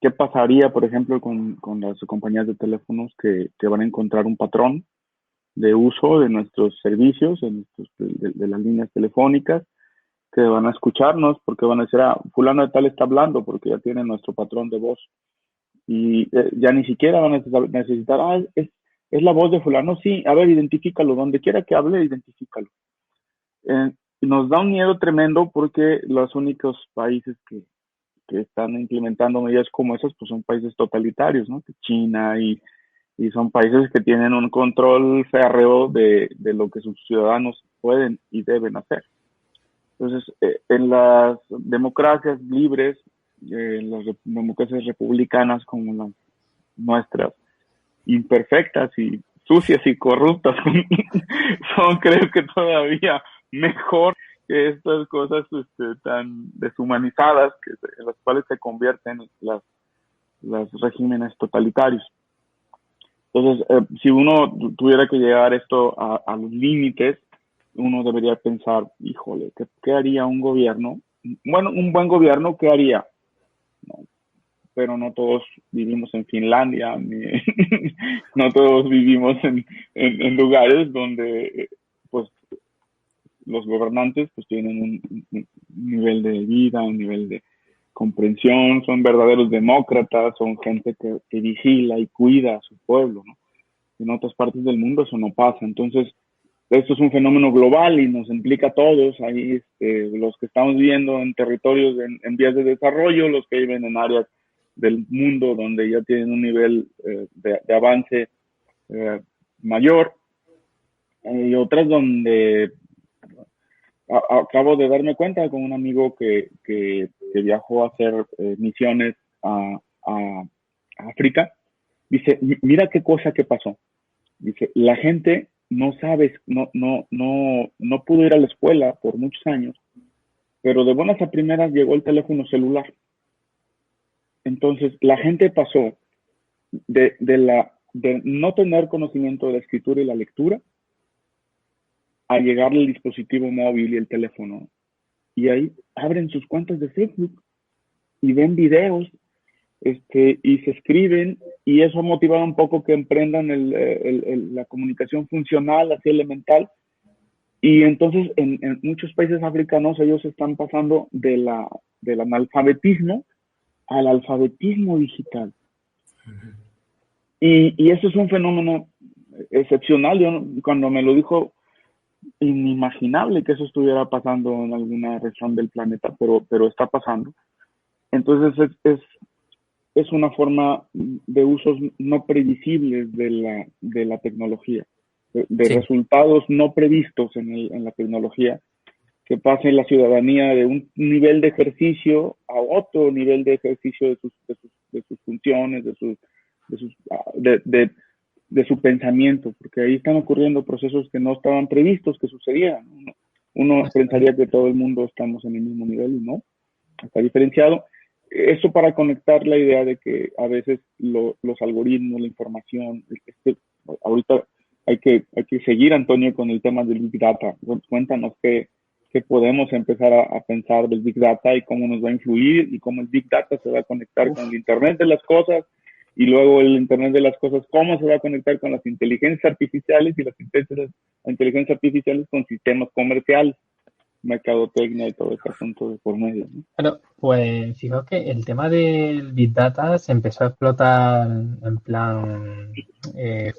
Speaker 3: ¿Qué pasaría, por ejemplo, con las compañías de teléfonos que van a encontrar un patrón de uso de nuestros servicios, de las líneas telefónicas, que van a escucharnos porque van a decir, ah, fulano de tal está hablando porque ya tiene nuestro patrón de voz? Y ya ni siquiera van a necesitar, ah, es la voz de fulano, sí, a ver, identifícalo, donde quiera que hable, identifícalo. Eh, nos da un miedo tremendo porque los únicos países que están implementando medidas como esas, pues son países totalitarios, ¿no? China y son países que tienen un control férreo de lo que sus ciudadanos pueden y deben hacer. Entonces, en las democracias libres, en las democracias republicanas como las nuestras, imperfectas y sucias y corruptas, son creo que todavía mejor que estas cosas tan deshumanizadas en las cuales se convierten los regímenes totalitarios. Entonces, si uno tuviera que llegar esto a los límites, uno debería pensar, híjole, ¿qué haría un gobierno? Bueno, un buen gobierno, ¿qué haría? No, pero no todos vivimos en Finlandia, ni no todos vivimos en lugares donde pues los gobernantes pues tienen un nivel de vida, un nivel de comprensión, son verdaderos demócratas, son gente que vigila y cuida a su pueblo, ¿no? En otras partes del mundo eso no pasa. Entonces, esto es un fenómeno global y nos implica a todos. Ahí los que estamos viviendo en territorios en vías de desarrollo, los que viven en áreas del mundo donde ya tienen un nivel de avance mayor, y otras donde acabo de darme cuenta con un amigo que viajó a hacer misiones a África. Dice, mira qué cosa que pasó. Dice, la gente no sabe, no pudo ir a la escuela por muchos años, pero de buenas a primeras llegó el teléfono celular. Entonces, la gente pasó de no tener conocimiento de la escritura y la lectura a llegar al dispositivo móvil y el teléfono. Y ahí abren sus cuentas de Facebook y ven videos, y se escriben, y eso ha motivado un poco que emprendan la comunicación funcional, así elemental. Y entonces en muchos países africanos ellos están pasando del analfabetismo al alfabetismo digital. Y eso es un fenómeno excepcional. Yo, cuando me lo dijo, inimaginable que eso estuviera pasando en alguna región del planeta, pero está pasando. Entonces es una forma de usos no previsibles de la tecnología, de
Speaker 1: Sí.
Speaker 3: resultados no previstos en la tecnología, que pase la ciudadanía de un nivel de ejercicio a otro nivel de ejercicio de sus funciones, de su pensamiento, porque ahí están ocurriendo procesos que no estaban previstos que sucedieran. Uno pensaría que todo el mundo estamos en el mismo nivel y no, está diferenciado. Eso para conectar la idea de que a veces los algoritmos, la información, ahorita hay que seguir, Antonio, con el tema del Big Data. Cuéntanos qué podemos empezar a pensar del Big Data y cómo nos va a influir y cómo el Big Data se va a conectar con el Internet de las cosas, y luego el Internet de las cosas, cómo se va a conectar con las inteligencias artificiales y las inteligencias artificiales con sistemas comerciales, mercadotecnia y todo este asunto de por medio, ¿no?
Speaker 2: Claro, pues fijaos que el tema del Big Data se empezó a explotar en plan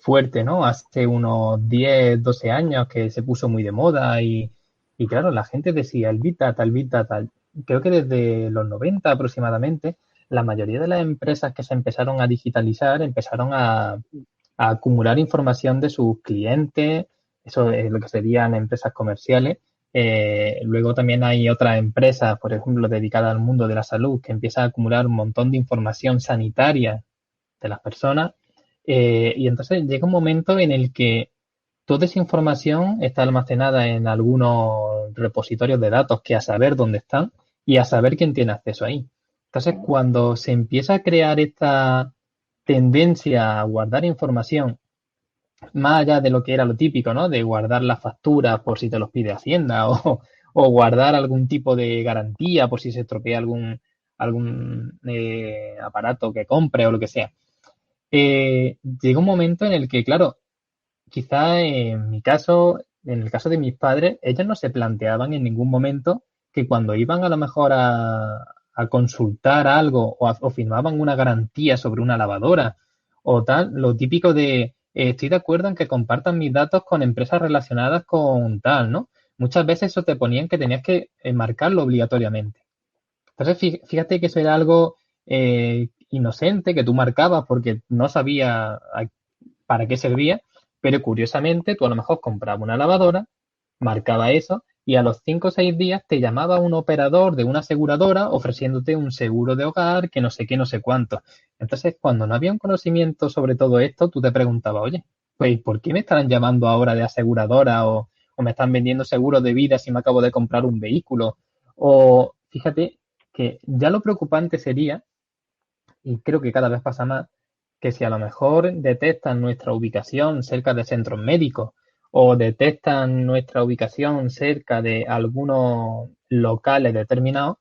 Speaker 2: fuerte, ¿no? Hace unos 10, 12 años que se puso muy de moda y claro, la gente decía el Big Data, el Big Data. Creo que desde los 90 aproximadamente, la mayoría de las empresas que se empezaron a digitalizar empezaron a acumular información de sus clientes, eso es lo que serían empresas comerciales. Luego también hay otras empresas, por ejemplo, dedicadas al mundo de la salud, que empiezan a acumular un montón de información sanitaria de las personas. Y entonces llega un momento en el que toda esa información está almacenada en algunos repositorios de datos que a saber dónde están y a saber quién tiene acceso ahí. Entonces, cuando se empieza a crear esta tendencia a guardar información más allá de lo que era lo típico, ¿no? De guardar las facturas por si te los pide Hacienda o guardar algún tipo de garantía por si se estropea algún aparato que compre o lo que sea. Llega un momento en el que, claro, quizá en mi caso, en el caso de mis padres, ellos no se planteaban en ningún momento que cuando iban a lo mejor a consultar algo o firmaban una garantía sobre una lavadora o tal, lo típico de estoy de acuerdo en que compartan mis datos con empresas relacionadas con tal, ¿no? Muchas veces eso te ponían que tenías que marcarlo obligatoriamente. Entonces, fíjate que eso era algo inocente que tú marcabas porque no sabía para qué servía, pero curiosamente tú a lo mejor comprabas una lavadora, marcaba eso y a los 5 o 6 días te llamaba un operador de una aseguradora ofreciéndote un seguro de hogar que no sé qué, no sé cuánto. Entonces, cuando no había un conocimiento sobre todo esto, tú te preguntabas, oye, pues ¿por qué me estarán llamando ahora de aseguradora o me están vendiendo seguros de vida si me acabo de comprar un vehículo? O fíjate que ya lo preocupante sería, y creo que cada vez pasa más, que si a lo mejor detectan nuestra ubicación cerca de centros médicos o detectan nuestra ubicación cerca de algunos locales determinados,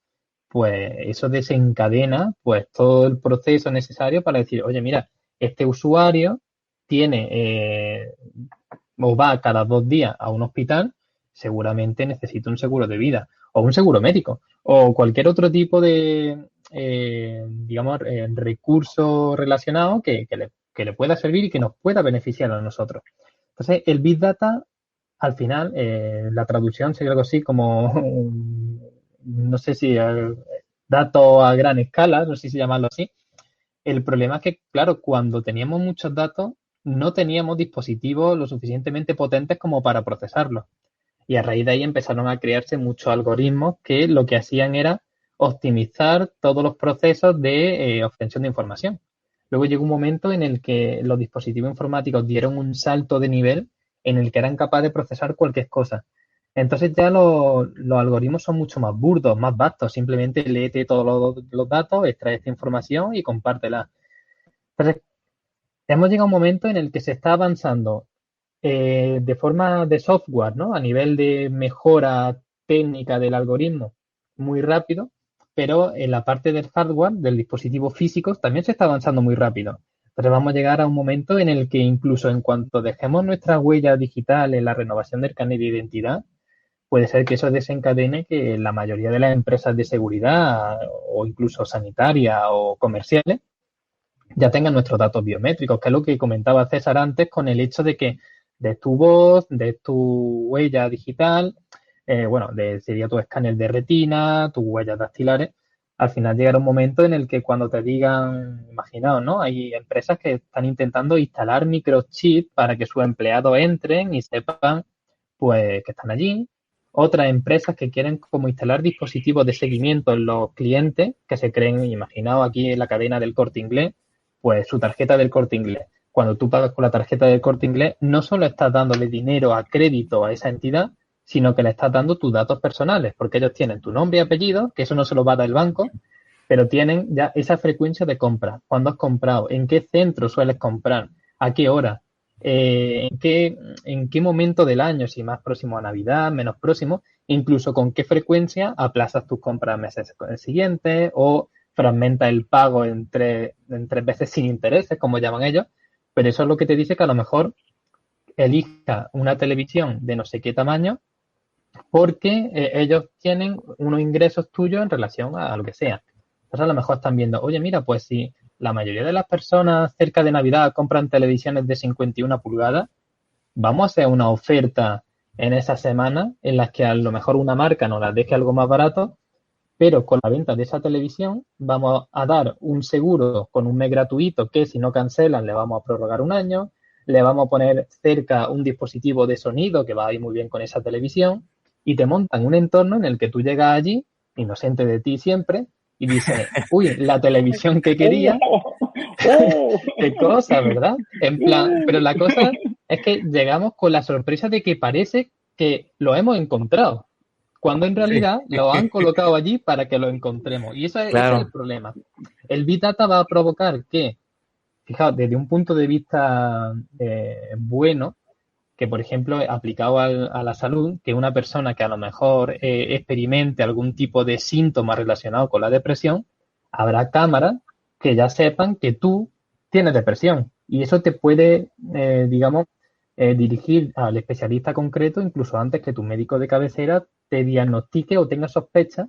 Speaker 2: pues eso desencadena pues todo el proceso necesario para decir, oye, mira, este usuario tiene o va cada 2 días a un hospital, seguramente necesita un seguro de vida o un seguro médico o cualquier otro tipo de, digamos, recurso relacionado que le pueda servir y que nos pueda beneficiar a nosotros. Entonces, el Big Data, al final, la traducción sería algo así como, no sé si datos a gran escala, no sé si llamarlo así. El problema es que, claro, cuando teníamos muchos datos, no teníamos dispositivos lo suficientemente potentes como para procesarlos. Y a raíz de ahí empezaron a crearse muchos algoritmos que lo que hacían era optimizar todos los procesos de obtención de información. Luego llegó un momento en el que los dispositivos informáticos dieron un salto de nivel en el que eran capaces de procesar cualquier cosa. Entonces ya los algoritmos son mucho más burdos, más vastos. Simplemente léete todos los datos, extrae esta información y compártela. Entonces, hemos llegado a un momento en el que se está avanzando de forma de software, ¿no? A nivel de mejora técnica del algoritmo muy rápido, pero en la parte del hardware, del dispositivo físico, también se está avanzando muy rápido. Pero vamos a llegar a un momento en el que incluso en cuanto dejemos nuestra huella digital en la renovación del carnet de identidad, puede ser que eso desencadene que la mayoría de las empresas de seguridad o incluso sanitarias o comerciales ya tengan nuestros datos biométricos, que es lo que comentaba César antes con el hecho de que de tu voz, de tu huella digital, sería tu escáner de retina, tus huellas dactilares, al final llegará un momento en el que cuando te digan, imaginaos, ¿no? Hay empresas que están intentando instalar microchips para que sus empleados entren y sepan, pues, que están allí. Otras empresas que quieren como instalar dispositivos de seguimiento en los clientes que se creen, imaginaos aquí en la cadena del Corte Inglés, pues su tarjeta del Corte Inglés. Cuando tú pagas con la tarjeta del Corte Inglés, no solo estás dándole dinero a crédito a esa entidad, sino que le estás dando tus datos personales, porque ellos tienen tu nombre y apellido, que eso no se lo va a dar el banco, pero tienen ya esa frecuencia de compra. ¿Cuándo has comprado? ¿En qué centro sueles comprar? ¿A qué hora? ¿En qué momento del año? Si más próximo a Navidad, menos próximo, incluso con qué frecuencia aplazas tus compras meses siguientes o fragmenta el pago en tres veces sin intereses, como llaman ellos, pero eso es lo que te dice que a lo mejor elija una televisión de no sé qué tamaño porque ellos tienen unos ingresos tuyos en relación a lo que sea. Entonces a lo mejor están viendo, oye, mira, pues si la mayoría de las personas cerca de Navidad compran televisiones de 51 pulgadas, vamos a hacer una oferta en esa semana en las que a lo mejor una marca nos las deje algo más barato, pero con la venta de esa televisión vamos a dar un seguro con un mes gratuito que si no cancelan le vamos a prorrogar un año, le vamos a poner cerca un dispositivo de sonido que va a ir muy bien con esa televisión y te montan un entorno en el que tú llegas allí, inocente de ti siempre, y dices, uy, la televisión que quería, qué cosa, ¿verdad? En plan, pero la cosa es que llegamos con la sorpresa de que parece que lo hemos encontrado cuando en realidad lo han colocado allí para que lo encontremos. Y ese es el problema. El Big Data va a provocar que, fijaos, desde un punto de vista bueno, que por ejemplo, aplicado a la salud, que una persona que a lo mejor experimente algún tipo de síntoma relacionado con la depresión, habrá cámaras que ya sepan que tú tienes depresión. Y eso te puede, dirigir al especialista concreto incluso antes que tu médico de cabecera te diagnostique o tenga sospecha,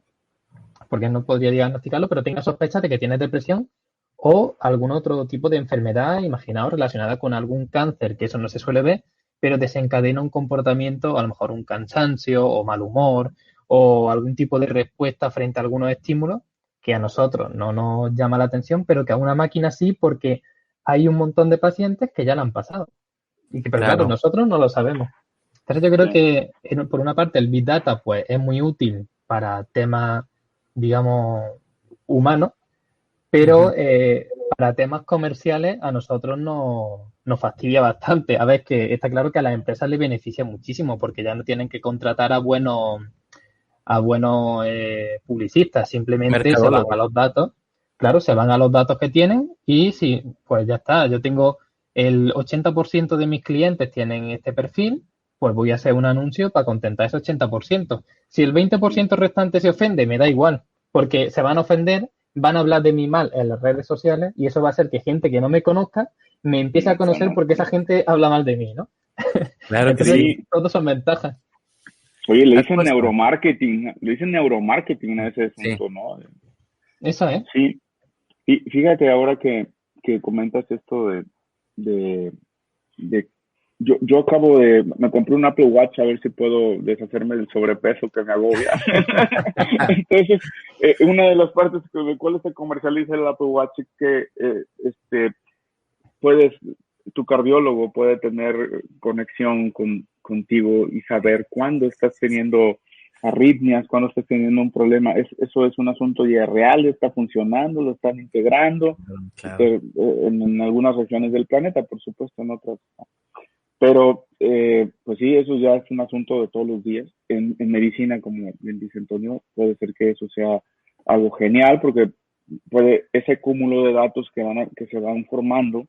Speaker 2: porque no podría diagnosticarlo, pero tenga sospecha de que tienes depresión o algún otro tipo de enfermedad, imaginaos, relacionada con algún cáncer, que eso no se suele ver, pero desencadena un comportamiento, a lo mejor un cansancio o mal humor o algún tipo de respuesta frente a algunos estímulos que a nosotros no nos llama la atención, pero que a una máquina sí, porque hay un montón de pacientes que ya la han pasado. Y que, pero claro, nosotros no lo sabemos. Entonces yo creo que, por una parte, el Big Data pues es muy útil para temas, digamos, humanos, pero para temas comerciales a nosotros nos fastidia bastante. A ver, que está claro que a las empresas les beneficia muchísimo porque ya no tienen que contratar a buenos publicistas, simplemente se van a los datos. Claro, se van a los datos que tienen y sí, pues ya está. Yo tengo el 80% de mis clientes tienen este perfil, pues voy a hacer un anuncio para contentar ese 80%. Si el 20% restante se ofende, me da igual, porque se van a ofender, van a hablar de mí mal en las redes sociales y eso va a hacer que gente que no me conozca me empiece a conocer porque esa gente habla mal de mí, ¿no?
Speaker 1: Claro que
Speaker 2: entonces,
Speaker 1: sí.
Speaker 2: Todos son ventajas.
Speaker 3: Oye, le dicen neuromarketing a ese asunto, ¿no?
Speaker 2: Eso es.
Speaker 3: Sí. Y fíjate ahora que comentas esto de yo me compré un Apple Watch a ver si puedo deshacerme del sobrepeso que me agobia. Entonces, una de las partes de cuales se comercializa el Apple Watch es que puedes tu cardiólogo puede tener conexión contigo y saber cuándo estás teniendo arritmias, cuándo estás teniendo un problema. Eso es un asunto ya real, está funcionando, lo están integrando,
Speaker 1: Claro.
Speaker 3: en algunas regiones del planeta, por supuesto, en otras. Pero, pues sí, eso ya es un asunto de todos los días. En medicina, como bien dice Antonio, puede ser que eso sea algo genial, porque ese cúmulo de datos que se van formando,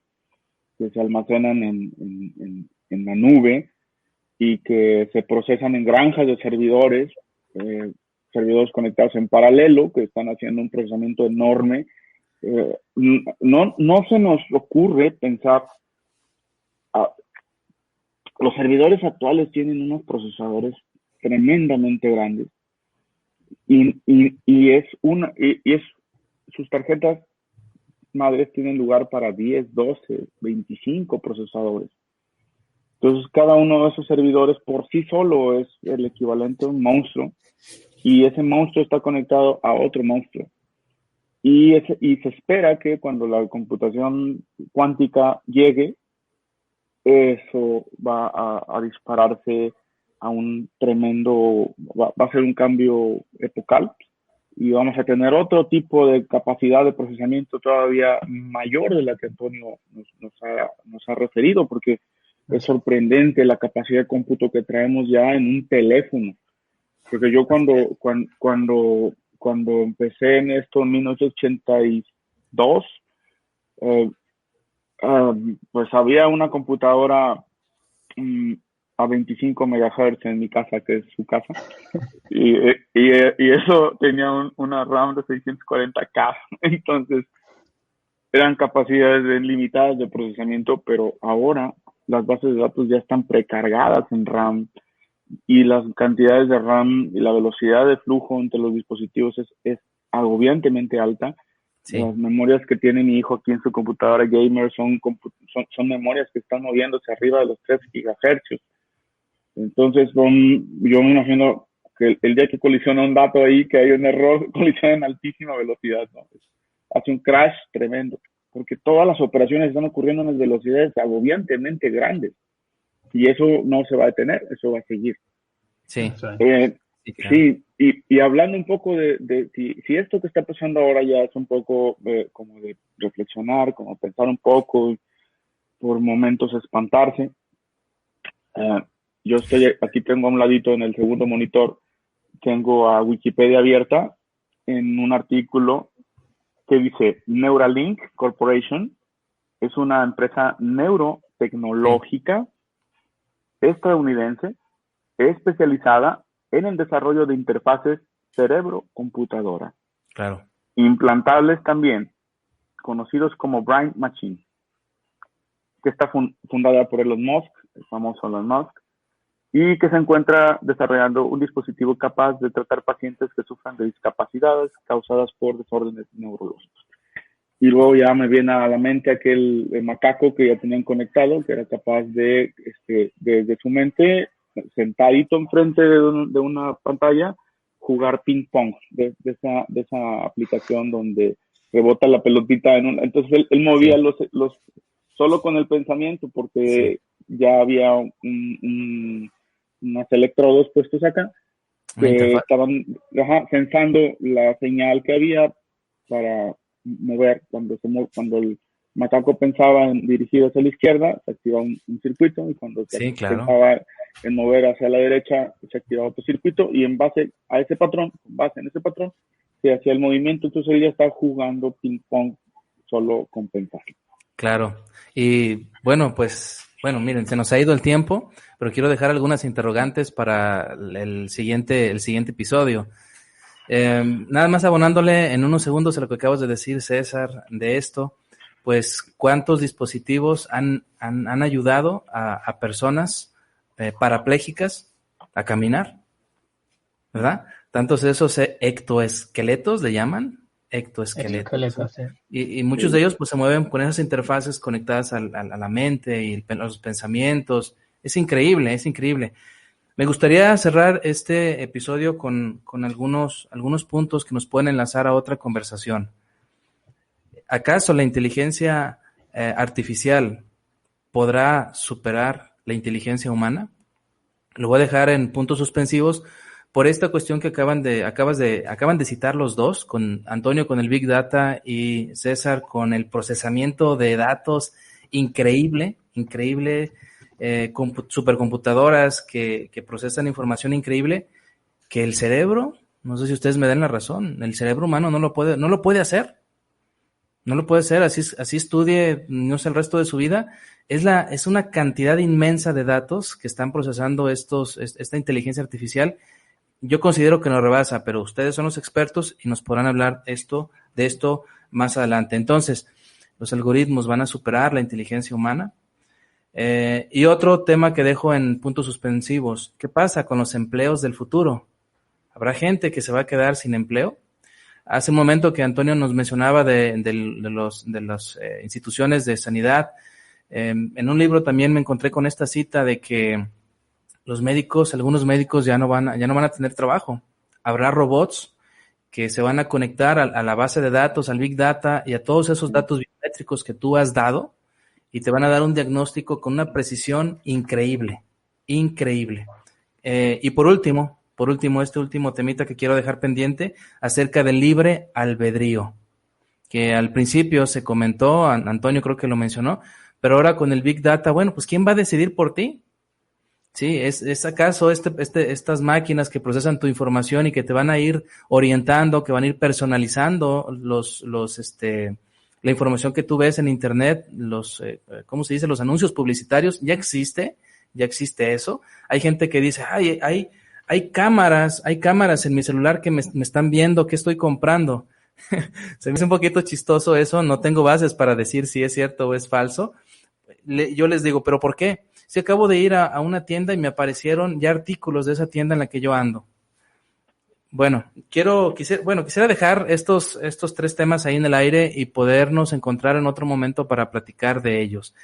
Speaker 3: que se almacenan en la nube y que se procesan en granjas de servidores, servidores conectados en paralelo, que están haciendo un procesamiento enorme. No se nos ocurre pensar, los servidores actuales tienen unos procesadores tremendamente grandes y sus tarjetas madres tienen lugar para 10, 12, 25 procesadores. Entonces, cada uno de esos servidores por sí solo es el equivalente a un monstruo, y ese monstruo está conectado a otro monstruo. Y se espera que cuando la computación cuántica llegue, eso va a dispararse a un tremendo, va a ser un cambio epocal, y vamos a tener otro tipo de capacidad de procesamiento todavía mayor de la que Antonio nos ha referido, porque es sorprendente la capacidad de cómputo que traemos ya en un teléfono. Porque yo cuando empecé en esto en 1982, pues había una computadora a 25 megahertz en mi casa, que es su casa, y eso tenía una RAM de 640K. Entonces eran capacidades limitadas de procesamiento, pero ahora las bases de datos ya están precargadas en RAM, y las cantidades de RAM y la velocidad de flujo entre los dispositivos es agobiantemente alta. Sí. Las memorias que tiene mi hijo aquí en su computadora gamer son memorias que están moviéndose arriba de los 3 gigahercios. Entonces, yo me imagino que el día que colisiona un dato ahí, que hay un error, colisiona en altísima velocidad, ¿no? Hace un crash tremendo, porque todas las operaciones están ocurriendo en velocidades agobiantemente grandes, y eso no se va a detener, eso va a seguir.
Speaker 1: Sí.
Speaker 3: Sí, claro. Sí, y hablando un poco de si esto que está pasando ahora ya es un poco como de reflexionar, como pensar un poco, por momentos espantarse. Yo aquí tengo a un ladito en el segundo monitor, tengo a Wikipedia abierta en un artículo que dice Neuralink Corporation es una empresa neurotecnológica estadounidense especializada en el desarrollo de interfaces cerebro-computadora.
Speaker 1: Claro.
Speaker 3: Implantables también, conocidos como Brain Machine, que está fundada por Elon Musk, el famoso Elon Musk, y que se encuentra desarrollando un dispositivo capaz de tratar pacientes que sufran de discapacidades causadas por desórdenes neurológicos. Y luego ya me viene a la mente aquel macaco que ya tenían conectado, que era capaz de, desde su mente, sentadito enfrente de una pantalla, jugar ping pong de esa aplicación donde rebota la pelotita entonces él movía los solo con el pensamiento, porque ya había unos electrodos puestos acá que estaban sensando la señal que había para mover. Cuando el macaco pensaba en dirigir hacia la izquierda, se activaba un circuito, y cuando pensaba en mover hacia la derecha, se activaba otro circuito, y en base en ese patrón, se hacía el movimiento. Entonces él ya estaba jugando ping pong solo con pensar.
Speaker 1: Claro. Y bueno, miren, se nos ha ido el tiempo, pero quiero dejar algunas interrogantes para el siguiente episodio. Nada más abonándole en unos segundos a lo que acabas de decir, César, de esto, pues cuántos dispositivos han ayudado a personas parapléjicas a caminar, ¿verdad? Tantos de esos ectoesqueletos le llaman, ectoesqueletos. Sí. Y muchos de ellos pues se mueven con esas interfaces conectadas a la mente y a los pensamientos. Es increíble, es increíble. Me gustaría cerrar este episodio con algunos puntos que nos pueden enlazar a otra conversación. ¿Acaso la inteligencia artificial podrá superar la inteligencia humana? Lo voy a dejar en puntos suspensivos por esta cuestión que acaban de citar los dos, con Antonio con el Big Data y César con el procesamiento de datos increíble, supercomputadoras que procesan información increíble, que el cerebro, no sé si ustedes me den la razón, el cerebro humano no lo puede hacer. No lo puede hacer, así estudie, no sé, el resto de su vida. Es una cantidad inmensa de datos que están procesando esta inteligencia artificial. Yo considero que nos rebasa, pero ustedes son los expertos y nos podrán hablar de esto más adelante. Entonces, los algoritmos van a superar la inteligencia humana. Y otro tema que dejo en puntos suspensivos, ¿qué pasa con los empleos del futuro? ¿Habrá gente que se va a quedar sin empleo? Hace un momento que Antonio nos mencionaba de las instituciones de sanidad. En un libro también me encontré con esta cita de que algunos médicos ya no van a tener trabajo. Habrá robots que se van a conectar a la base de datos, al Big Data y a todos esos datos biométricos que tú has dado y te van a dar un diagnóstico con una precisión increíble. Y por último, este último temita que quiero dejar pendiente acerca del libre albedrío, que al principio se comentó, Antonio creo que lo mencionó, pero ahora con el Big Data, bueno, pues ¿quién va a decidir por ti? Sí, ¿es acaso estas máquinas que procesan tu información y que te van a ir orientando, que van a ir personalizando la información que tú ves en internet, ¿cómo se dice? Los anuncios publicitarios? Ya existe eso. Hay gente que dice, hay cámaras en mi celular que me están viendo qué estoy comprando. Se me hace un poquito chistoso eso, no tengo bases para decir si es cierto o es falso. Yo les digo, ¿pero por qué? Si acabo de ir a una tienda y me aparecieron ya artículos de esa tienda en la que yo ando. Bueno, quisiera dejar estos 3 temas ahí en el aire y podernos encontrar en otro momento para platicar de ellos.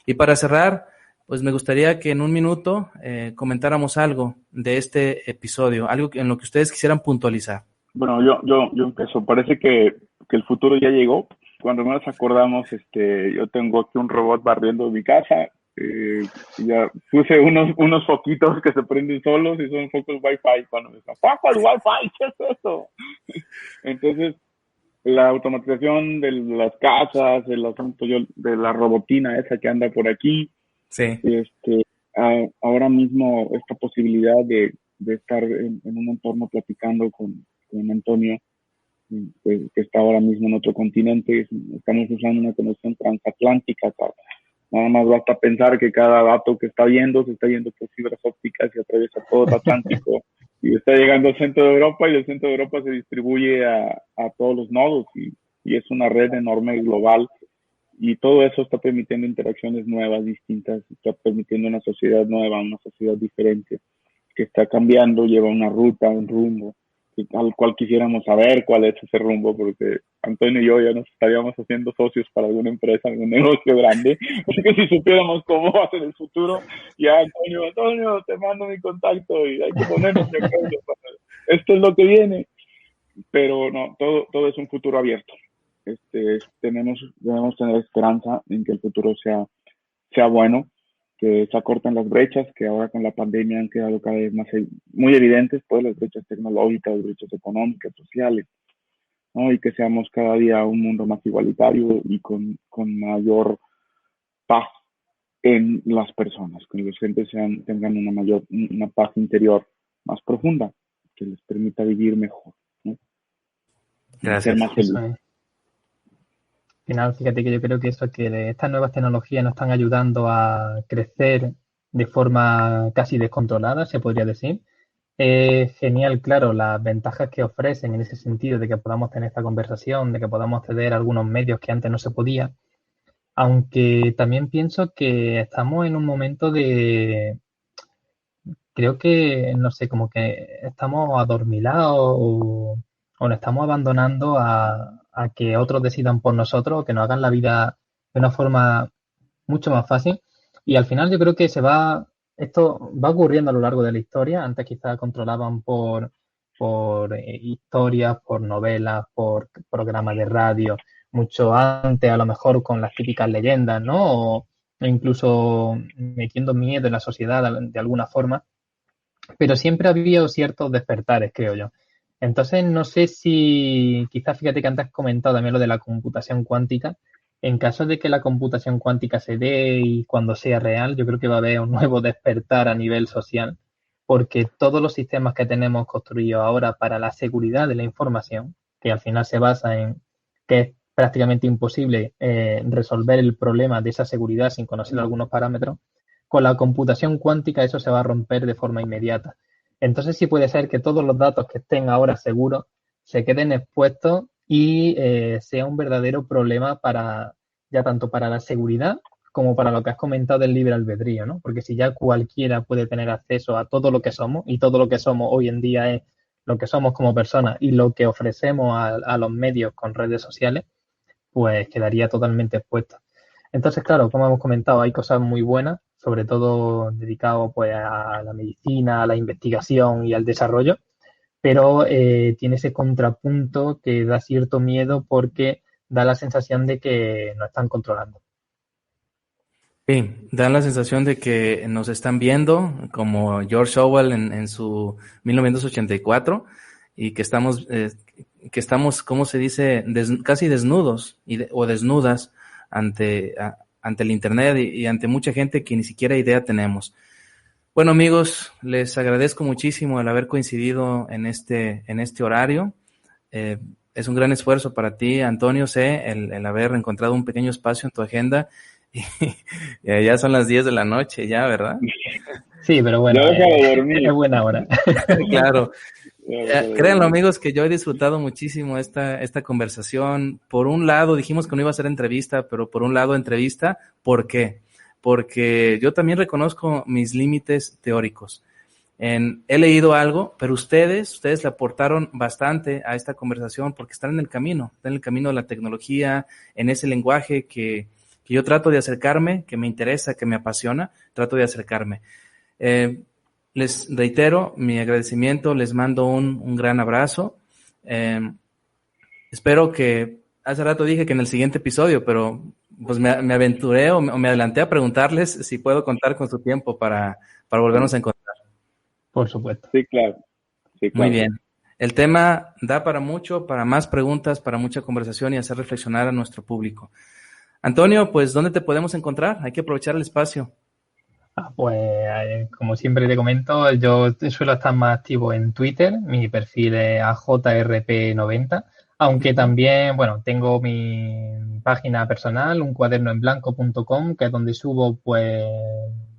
Speaker 1: Y para cerrar, pues me gustaría que en un minuto comentáramos algo de este episodio, algo en lo que ustedes quisieran puntualizar.
Speaker 3: Bueno, yo empiezo. Parece que el futuro ya llegó. Cuando nos acordamos, yo tengo aquí un robot barriendo mi casa. Ya puse unos foquitos que se prenden solos y son focos Wi-Fi. Cuando me dicen, ¡foco el Wi-Fi! ¿Qué es eso? Entonces, la automatización de las casas, el asunto de la robotina esa que anda por aquí.
Speaker 1: Sí.
Speaker 3: Ahora mismo esta posibilidad de estar en un entorno platicando con Antonio, que está ahora mismo en otro continente. Estamos usando una conexión transatlántica. Nada más basta pensar que cada dato que está viendo se está yendo por fibras ópticas y atraviesa todo el Atlántico y está llegando al centro de Europa, y el centro de Europa se distribuye a todos los nodos y es una red enorme global, y todo eso está permitiendo interacciones nuevas, distintas, está permitiendo una sociedad nueva, una sociedad diferente que está cambiando, lleva una ruta, un rumbo al cual quisiéramos saber cuál es ese rumbo, porque Antonio y yo ya nos estaríamos haciendo socios para alguna empresa, algún negocio grande, así que si supiéramos cómo va a ser el futuro, ya Antonio, te mando mi contacto y hay que ponernos de acuerdo. Esto es lo que viene, pero no, todo es un futuro abierto. Debemos tener esperanza en que el futuro sea bueno, que se acorten las brechas, que ahora con la pandemia han quedado cada vez más muy evidentes, pues las brechas tecnológicas, las brechas económicas, sociales, ¿no? Y que seamos cada día un mundo más igualitario y con mayor paz en las personas, que los gentes tengan una paz interior más profunda, que les permita vivir mejor, ¿no?
Speaker 1: Gracias.
Speaker 3: Ser más feliz.
Speaker 2: Al final, fíjate que yo creo que estas nuevas tecnologías nos están ayudando a crecer de forma casi descontrolada, se podría decir. Es genial, claro, las ventajas que ofrecen en ese sentido de que podamos tener esta conversación, de que podamos acceder a algunos medios que antes no se podía. Aunque también pienso que estamos en un momento creo que, no sé, como que estamos adormilados o nos estamos abandonando a que otros decidan por nosotros, que nos hagan la vida de una forma mucho más fácil. Y al final yo creo que esto va ocurriendo a lo largo de la historia. Antes quizás controlaban por historias, por novelas, por programas de radio, mucho antes a lo mejor con las típicas leyendas, ¿no? o incluso metiendo miedo en la sociedad de alguna forma, pero siempre ha habido ciertos despertares, creo yo. Entonces, no sé si, quizás fíjate que antes has comentado también lo de la computación cuántica. En caso de que la computación cuántica se dé y cuando sea real, yo creo que va a haber un nuevo despertar a nivel social, porque todos los sistemas que tenemos construidos ahora para la seguridad de la información, que al final se basa en que es prácticamente imposible resolver el problema de esa seguridad sin conocer algunos parámetros, con la computación cuántica eso se va a romper de forma inmediata. Entonces sí puede ser que todos los datos que estén ahora seguros se queden expuestos y sea un verdadero problema para ya tanto para la seguridad como para lo que has comentado del libre albedrío, ¿no? Porque si ya cualquiera puede tener acceso a todo lo que somos, y todo lo que somos hoy en día es lo que somos como personas y lo que ofrecemos a los medios con redes sociales, pues quedaría totalmente expuesto. Entonces, claro, como hemos comentado, hay cosas muy buenas, sobre todo dedicadas pues, a la medicina, a la investigación y al desarrollo, pero tiene ese contrapunto que da cierto miedo porque da la sensación de que nos están controlando.
Speaker 1: Sí, da la sensación de que nos están viendo, como George Orwell en su 1984, y que estamos, ¿cómo se dice? Casi desnudos o desnudas ante el Internet y ante mucha gente que ni siquiera idea tenemos. Bueno, amigos, les agradezco muchísimo el haber coincidido en este horario. Eh, es un gran esfuerzo para ti, Antonio, sé, el haber encontrado un pequeño espacio en tu agenda. Y ya son las 10 de la noche, ya, ¿verdad?
Speaker 2: Sí, pero bueno,
Speaker 3: Ya deja de dormir.
Speaker 2: es buena hora.
Speaker 1: Claro.
Speaker 3: Ya deja de
Speaker 1: Créanlo,
Speaker 3: dormir.
Speaker 1: amigos, que yo he disfrutado muchísimo esta conversación. Por un lado, dijimos que no iba a ser entrevista, pero por un lado, entrevista. ¿Por qué? Porque yo también reconozco mis límites teóricos. He leído algo, pero ustedes le aportaron bastante a esta conversación porque están en el camino de la tecnología, en ese lenguaje que yo trato de acercarme, que me interesa, que me apasiona, trato de acercarme. Les reitero mi agradecimiento, les mando un gran abrazo. Espero que, hace rato dije que en el siguiente episodio, pero pues me aventuré o me adelanté a preguntarles si puedo contar con su tiempo para volvernos a encontrar.
Speaker 2: Por supuesto.
Speaker 3: Sí, claro. Sí,
Speaker 1: Muy
Speaker 3: claro.
Speaker 1: bien. El tema da para mucho, para más preguntas, para mucha conversación y hacer reflexionar a nuestro público. Antonio, pues, ¿dónde te podemos encontrar? Hay que aprovechar el espacio.
Speaker 2: Pues como siempre te comento, yo suelo estar más activo en Twitter, mi perfil es AJRP90, aunque también, bueno, tengo mi página personal, uncuadernoenblanco.com, que es donde subo pues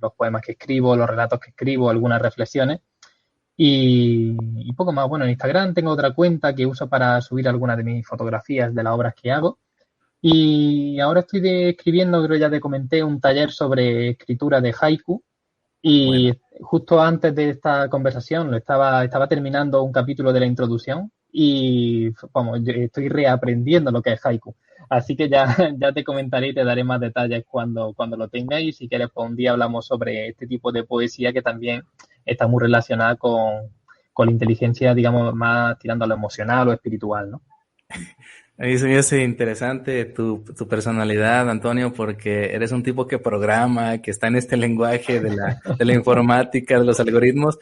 Speaker 2: los poemas que escribo, los relatos que escribo, algunas reflexiones y poco más. Bueno, en Instagram tengo otra cuenta que uso para subir algunas de mis fotografías de las obras que hago. Y ahora estoy escribiendo, creo ya te comenté, un taller sobre escritura de haiku.
Speaker 1: Bueno,
Speaker 2: Y justo antes de esta conversación estaba terminando un capítulo de la introducción y vamos, yo estoy reaprendiendo lo que es haiku. Así que ya, ya te comentaré y te daré más detalles cuando lo tenga. Y si quieres, pues un día hablamos sobre este tipo de poesía que también está muy relacionada con la inteligencia, digamos, más tirando a lo emocional o espiritual, ¿no?
Speaker 1: a mí se me hace interesante tu personalidad, Antonio, porque eres un tipo que programa, que está en este lenguaje de la informática, de los algoritmos,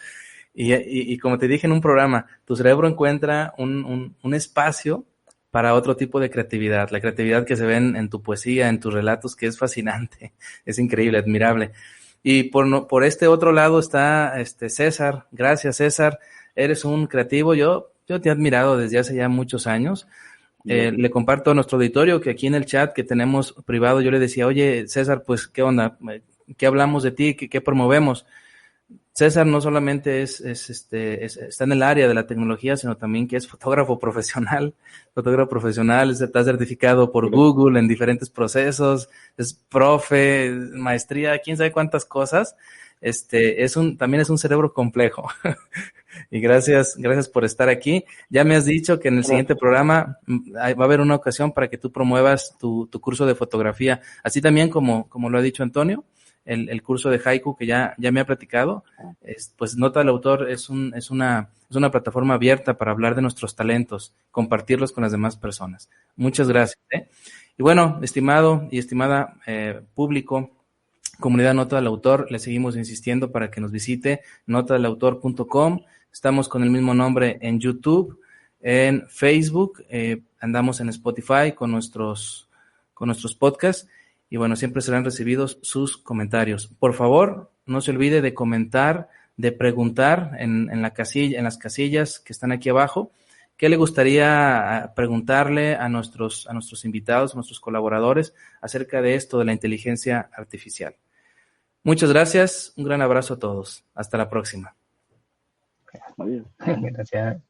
Speaker 1: y como te dije en un programa, tu cerebro encuentra un espacio para otro tipo de creatividad, la creatividad que se ve en tu poesía, en tus relatos, que es fascinante, es increíble, admirable. Y por este otro lado está César. Gracias, César. Eres un creativo. Yo te he admirado desde hace ya muchos años. Le comparto a nuestro auditorio que aquí en el chat que tenemos privado, yo le decía, oye, César, pues, ¿qué onda? ¿Qué hablamos de ti? ¿Qué promovemos? César no solamente está en el área de la tecnología, sino también que es fotógrafo profesional, está certificado por Google en diferentes procesos, es profe, maestría, quién sabe cuántas cosas. También es un cerebro complejo. Y gracias por estar aquí. Ya me has dicho que en el siguiente programa va a haber una ocasión para que tú promuevas tu curso de fotografía, así también como lo ha dicho Antonio. El curso de haiku que ya me ha platicado, pues Nota del Autor es una plataforma abierta para hablar de nuestros talentos, compartirlos con las demás personas. Muchas gracias. Y bueno, estimado y estimada público, Comunidad Nota del Autor, le seguimos insistiendo para que nos visite, notadelautor.com. Estamos con el mismo nombre en YouTube, en Facebook, andamos en Spotify con nuestros podcasts y bueno, siempre serán recibidos sus comentarios. Por favor, no se olvide de comentar, de preguntar en las casillas que están aquí abajo. ¿Qué le gustaría preguntarle a nuestros invitados, a nuestros colaboradores acerca de esto de la inteligencia artificial? Muchas gracias, un gran abrazo a todos. Hasta la próxima.
Speaker 3: Adiós.
Speaker 2: Gracias.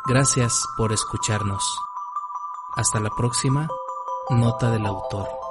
Speaker 1: Gracias por escucharnos. Hasta la próxima, Nota del Autor.